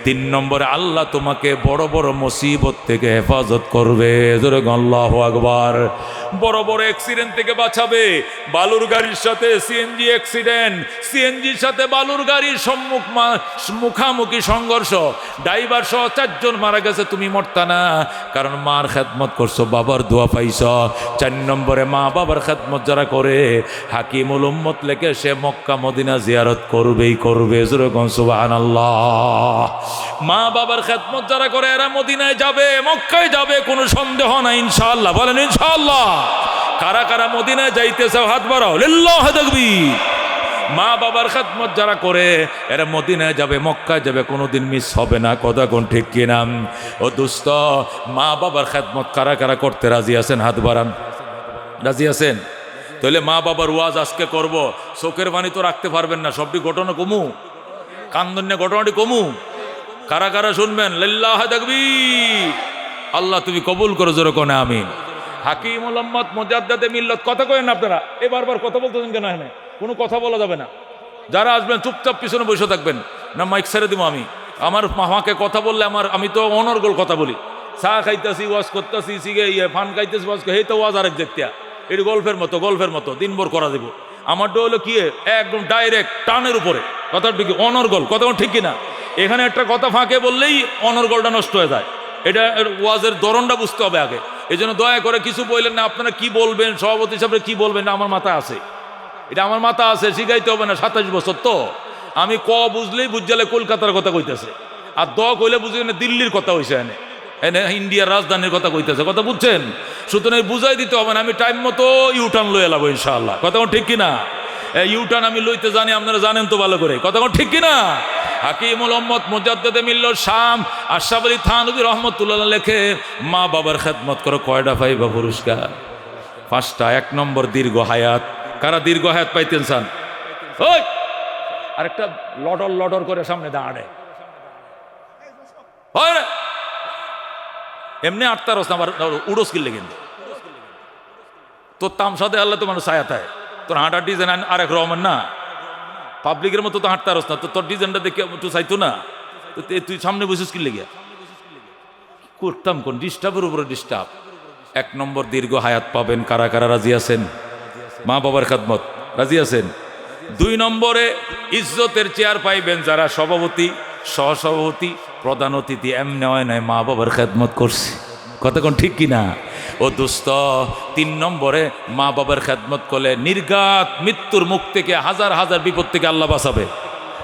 3 নম্বরে আল্লাহ তোমাকে বড় বড় মুসিবত থেকে হেফাজত করবে। জোরে আল্লাহু আকবার। বড় বড় অ্যাক্সিডেন্ট থেকে বাঁচাবে। বালুর গাড়ির সাথে সিএনজি অ্যাক্সিডেন্ট, সিএনজির সাথে বালুর গাড়ির মুখামুখি সংঘর্ষ, ড্রাইভার সহ 4 জন মারা গেছে, তুমি মরতা না, কারণ মার খেদমত করছো, বাবার দোয়া পাইছ। 4 নম্বরে মা বাবার খেদমত যারা করে, হাকিমুল উম্মত লেখে, সে মক্কা মদিনা জিয়ারত করবেই করবে। জোরে কোন সুবহানাল্লাহ। মা বাবার খেদমত যারা করে এরা মদিনায় যাবে, মক্কায় যাবে, কোনো সন্দেহ নাই ইনশাআল্লাহ। বলেন ইনশাআল্লাহ। কারা কারা মদিনায় যাইতে চাও? হাত বাড়াও, লিল্লাহ তাকবীর। মা বাবার খেদমত যারা করে এরা মদিনায় যাবে, মক্কায় যাবে, কোনোদিন মিস হবে না। কথা কোন ঠিক কিনা? ও দোস্ত, মা বাবার খেদমত কারা কারা করতে রাজি আছেন? হাত বাড়ান। রাজি আছেন? তাহলে মা বাবার ওয়াজ আজকে করব। চোখের পানি তো রাখতে পারবেন না, সবটি ঘটনা কমু, কান্দন্য ঘটনাটি কমু। কারা কারা শুনবেন? লিল্লাহ তাকবীর। আল্লাহ তুমি কবুল করো, জোরে কোন আমিন। হাকিমুল উম্মত মুজাদ্দিদে মিল্লাত, কথা কয়েন আপনারা, বারবার কথা বলতেছেন কেন? এখানে কোনো কথা বলা যাবে না। যারা আসবেন চুপচাপ পিছনে বসে থাকবেন, না মাইক ছেড়ে দিব আমি। আমার মামাকে কথা বললে আমি তো অনর্গল কথা বলি। চা খাইতেছি, ওয়াজ করতেছি, ফান খাইতেছি, ওয়াজ এই তো ওয়াজ আরেক দেখতিয়া, এটি গল্পের মতো দিনভর করা দেবো। আমারটা হলো কি একদম ডাইরেক্ট টানের উপরে কথা, ঠিক অনর্গল, কথা ঠিক কিনা? এখানে একটা কথা ফাঁকে বললেই অনর্গলটা নষ্ট হয়ে যায়। এটা ওয়াজের ধরনটা বুঝতে হবে আগে। এই জন্য দয়া করে কিছু বললেন না, আপনারা কি বলবেন সভাপতি হিসাবে কি বলবেন না, আমার মাথা আছে, এটা আমার মাথা আছে, শিখাইতে হবে না। 27 বছর তো আমি বুঝলেই বুঝলে কলকাতার কথা কইতেছে, আর কইলে বুঝি না দিল্লির কথা হয়েছে, এনে এনে ইন্ডিয়ার রাজধানীর কথা কইতেছে, কথা বুঝছেন? সুতরাং বুঝাই দিতে হবে না। আমি টাইম মতো ইউটার্ন লয়ে এলাবো ইনশাআল্লাহ, কথা ঠিক কিনা? ইউটার্ন আমি লইতে জানি, আপনারা জানেন তো ভালো করে, কথা ঠিক কিনা? হাকিমুল উম্মত মুজাদ্দিদে মিল্লাত শাম আশরাফ আলী থানভী রহমাতুল্লাহ লেখে, মা বাবার খেদমত করো, কয়টা পাইবা পুরস্কার? 5টা। 1 নম্বর দীর্ঘ হায়াত। কারা দীর্ঘ হায়াত পাইতেন চান? ওই আরেকটা লটর করে সামনে দাঁড়ায়, এমনি আটতারস না, আবার উড়স কিনলে কিন্তু তোর তামসাদে আল্লাহ তো মানুষ ছায়াতায়, তোর হাঁটার ডিজাইন আরেক রহমান না, পাবলিকের মতো তো হাঁটতারস না, তো তোর ডিজাইনটা দেখে একটু চাইতো না, তো তুই সামনে বসিস কিনলে গিয়া করতাম কোন ডিস্টার্বের উপরে ডিস্টার্ব। 1 নম্বর দীর্ঘ হায়াত পাবেন। কারা কারা রাজি আছেন? মা বাবার খেদমত রাজি আছেন? 2 নম্বরে ইজ্জতের চেয়ার পাইবেন যারা সভাপতি, সহসভাপতি, প্রধান অতিথি। এমনি হয় নয়, মা বাবার খেদমত করছে, কতক্ষণ ঠিক কিনা? ও দুস্থ। 3 নম্বরে মা বাবার খেদমত করলে নির্ঘাত মৃত্যুর মুখ থেকে, হাজার হাজার বিপদ থেকে আল্লাহ বাঁচাবে।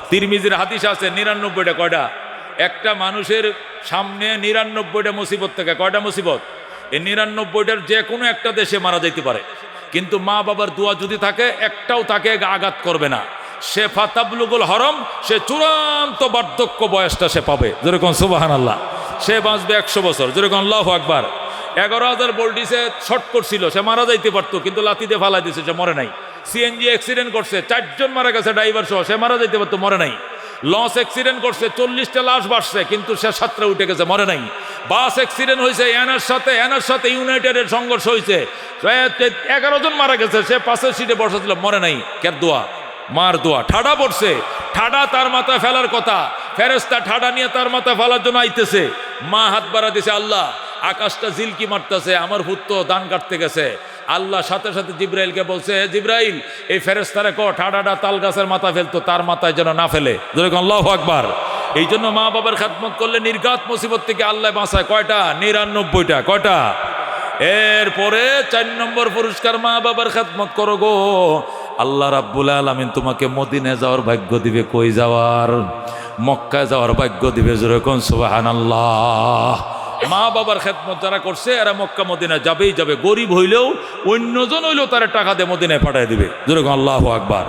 তিরমিজির হাদিস আছে 99টা। কয়টা? একটা মানুষের সামনে 99টা মুসিবত থেকে, কয়টা মুসিবত? এই 99টার যে কোনো একটা দেশে মারা যাইতে পারে, কিন্তু মা বাবার দোয়া যদি থাকে, একটাও তাকে আঘাত করবে না। সে ফাতাবলুগুল হরম, সে চূড়ান্ত বার্ধক্য বয়সটা সে পাবে, যেরকম সুবহানাল্লাহ। সে বাঁচবে 100 বছর, যেরকম আল্লাহু আকবার। 11,000 ভোল্টেজে শর্ট করছিল, সে মারা যাইতে পারতো, কিন্তু লাথি দিয়ে ফালাই দিয়েছে, সে মরে নাই। সিএনজি অ্যাক্সিডেন্ট করছে, 4 জন মারা গেছে ড্রাইভার সহ, সে মারা যাইতে পারতো, মরে নাই। লঞ্চ অ্যাক্সিডেন্ট করছে, 40টা লাশ ভাসছে, কিন্তু সে 7টা উঠে গেছে, মরে নাই। বাস অ্যাক্সিডেন্ট হয়েছে, এনার সাথে ইউনাইটেডের সংঘর্ষ হয়েছে, 11 জন মারা গেছে, সে পাশের সিটে বসা ছিল, মরে নাই। কের দোয়া? মার দোয়া। ঠাডা পড়ছে, ঠাডা তার মাথায় ফেলার কথা, ফেরেশতা ঠাডা নিয়ে তার মাথায় ফেলার জন্য আইতেছে, মা হাত বাড়া দিছে, আল্লাহ আকাশটা জিলকি মারতেছে, আমার পুত্র ধান কাটতে গেছে। আল্লাহ সাথে সাথে জিব্রাইলকে বলছে, জিব্রাইল এই ফেরেশতারে কো ঠাডাটা তাল গাছের মাথা ফেলতো, তার মাথায় যেন না ফেলে, যেরকম আল্লাহু আকবার। এই জন্য মা বাবার খেদমত করলে নির্ঘাত মুসিবত থেকে আল্লাহ বাঁচায়। কয়টা? 99টা। কয়টা? এরপরে 4 নম্বর পুরস্কার, মা বাবার খেদমত করো গো, আল্লাহ রাব্বুল আলামিন তোমাকে মদিনায় যাওয়ার ভাগ্য দিবে। কই যাওয়ার? মক্কায় যাওয়ার ভাগ্য দিবে, যেরকম সুবহানাল্লাহ। মা বাবার খেদমত যারা করছে এরা মক্কা মদিনায় যাবেই যাবে। গরিব হইলেও, অন্যজন হইলেও তারা টাকা দিয়ে মদিনায় পাঠিয়ে দিবে, যেরকম আল্লাহু আকবার।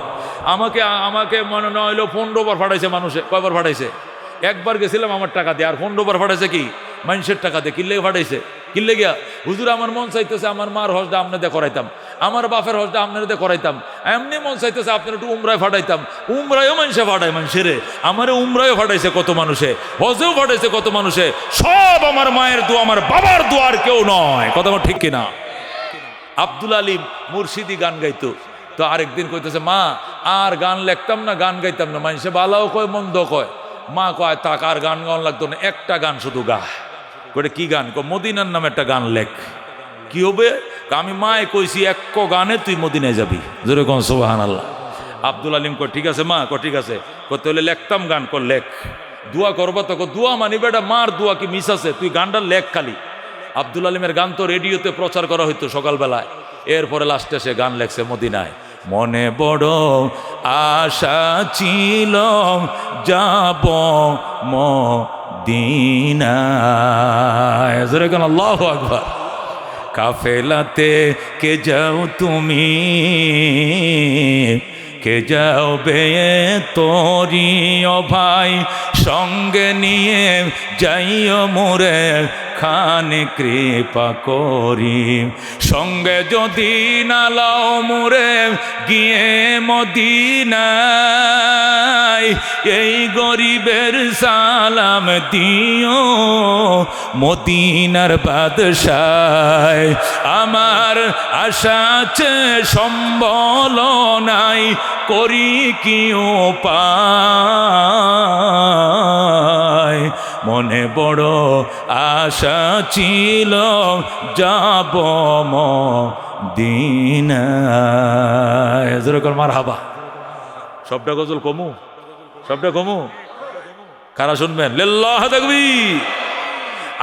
আমাকে মনে না হইলেও 15 বার পাঠাইছে মানুষে। কয়বার পাঠাইছে? একবার গেছিলাম আমার টাকা দিয়ে, আর 15 বার পাঠাইছে কি মানুষের টাকা দিয়ে। কিনলে পাঠাইছে, কিনলে গিয়া হুজুর আমার মন চাইতেছে আমার মার হজটা আপনাদের করাইতাম, আমার বাপের হজটা আপনাদের করাইতাম, এমনি মন চাইতেছে আপনার একটু উমরায় ফাটাইতাম। উমরায়ও মানুষে ফাটায়, মানুষেরে আমারে উমরায়ও ফাটাইছে কত মানুষে, হজেও ফাটাইছে কত মানুষে। সব আমার মায়ের দোয়া, আমার বাবার দোয়ার কেউ নয়, কথা আমার ঠিক কিনা? আব্দুল আলিম মুর্শিদি গান গাইতো, তো আরেকদিন কইতেছে, মা আর গান লেখতাম না, গান গাইতাম না, মানুষে বালাও কয় মন্দ কয়। মা কয় তাক আর গান গাওয়ান লাগতো না, একটা গান শুধু গা। কয়ে কি গান? মদিনার নামে একটা গান লেখ। কি হবে? আমি মায়ে কইছি এক গানে তুই মদিনায় যাবি, যেরকম সুবহানাল্লাহ। আব্দুল আলিম কয় ঠিক আছে মা, ঠিক আছে। কত হলে লেখতাম গান, লেখ। দোয়া করবো তো, দোয়া মানি বেটা, মার দোয়া কি মিস আছে? তুই গানটা লেখ খালি। আব্দুল আলিমের গান তো রেডিওতে প্রচার করা হইতো সকালবেলায়। এরপরে লাস্টে সে গান লেখছে মদিনায়। মনে বড় আশা ছিল যাব মদিনায়, যেরকম আল্লাহু আকবার। কাফেলাতে কে যাও তুমি, কে যাও বে তোরি ও ভাই, সঙ্গে নিয়ে যাইও মোরে খানে কৃপা করি। সঙ্গে যদি না লাও মোরে গিয়ে মদিনায়, নাই, এই গরিবের সালাম দিও মদিনার বাদশাহ। আমার আশা আছে সম্বল নাই, করি কি উপায়, মনে বড় আশা ছিল যাব মদিনায়। যেরকম মারহাবা। সবটা গজল কমু, সবটা কমু, কারা শুনবেন? লিল্লাহ তাকবীর।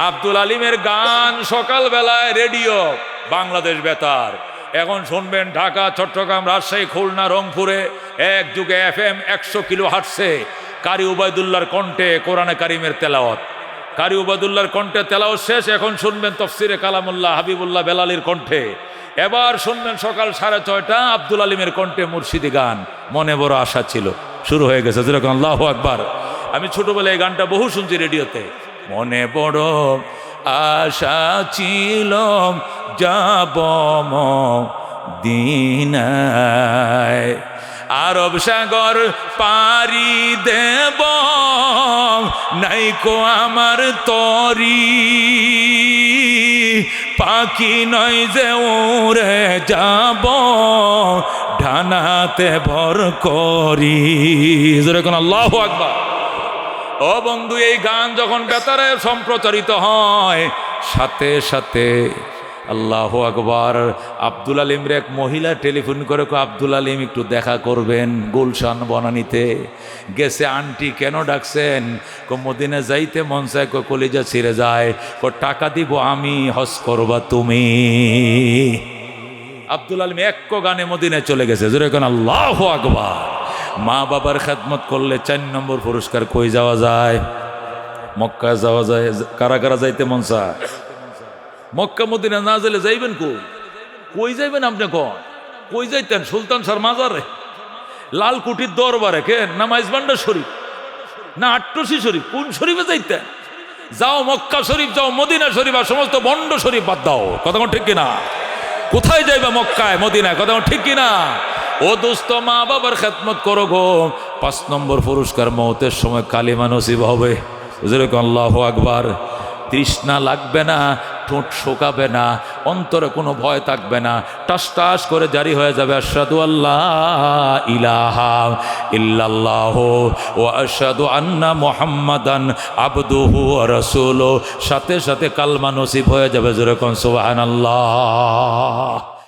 আব্দুল আলিমের গান সকালবেলায় রেডিও বাংলাদেশ বেতার, এখন শুনবেন ঢাকা, চট্টগ্রাম, রাজশাহী, খুলনা, রংপুরে এক যুগে FM 100 কিলো হাঁটছে কারি উবাইদুল্লাহর কণ্ঠে কোরআনে কারিমের তেলাওয়াত। কারি উবাইদুল্লাহর কণ্ঠে তেলাওয়াত শেষ, এখন শুনবেন তফসিরে কালামুল্লাহ হাবিবুল্লাহ বেলালির কণ্ঠে। এবার শুনবেন সকাল 6:30 আব্দুল আলিমের কণ্ঠে মুর্শিদি গান, মনে বড় আশা ছিল। শুরু হয়ে গেছে যেরকম আল্লাহু আকবার। আমি ছোটবেলায় এই গানটা বহু শুনছি রেডিওতে। মনে বড় আশা ছিল যাব মদিনায়, আরব সাগর পারি দেব নাইকো আমার তরি, পাখি নয় যে উড়ে যাব ডানাতে ভর করি। যেরকম আল্লাহু আকবার। ও বন্ধু, এই গান যখন বেতারে সম্প্রচারিত হয়, সাথে সাথে আল্লাহু আকবার, আব্দুল আলিমরে এক মহিলা টেলিফোন করে আব্দুল আলিম একটু দেখা করবেন গুলশান বনানীতে গেছে। আন্টি কেন ডাকছেন? মদিনা যাইতে মন চায়, কলিজা ছিঁড়ে যায়, টাকা দিব আমি, হজ করবা তুমি। আব্দুল আলিম এক গানে মদিনায় চলে গেছে। যেরকম আল্লাহু আকবার। মা বাবার খেদমত করলে 4 নম্বর পুরস্কার। কই যাওয়া যায়? মক্কা যাওয়া যায়। কারা কারা যাইতে মন চায়? মক্কা মদিনা না যাইলে যাইবেন কই যাইবেন আপনি? কই যাইতেন? সুলতান স্যার মাজারে, লালকুটির দরবারে, কে না মাইজবান্ডার শরীফ না আট্টসি শরীফ? কোন শরীফে যাইতেন? যাও মক্কা শরীফ, যাও মদিনা শরীফ, আর সমস্ত বন্ড শরীফ বাদ দাও। কথা ঠিক কিনা? কোথায় যাইবা? মক্কায় মদিনায়। কথা ঠিক কিনা? ও দোস্ত, মা বাবার খেদমত করো গো। 5 নম্বর পুরস্কার, মওতের সময় কালিমা নসিব হবে। যেরকম আল্লাহু আকবার। তৃষ্ণা লাগবে না, ঠোঁট শোকাবে না, অন্তরে কোনো ভয় থাকবে না, টাস টাস করে জারি হয়ে যাবে আশহাদু আল্লাহ ইলাহা ইল্লাল্লাহু ওয়া আশহাদু আন্না মুহাম্মাদান আবদুহু ওয়া রাসূলুহু। সাথে সাথে কালমা নসিব হয়ে যাবে। যেরকম সুবহানাল্লাহ।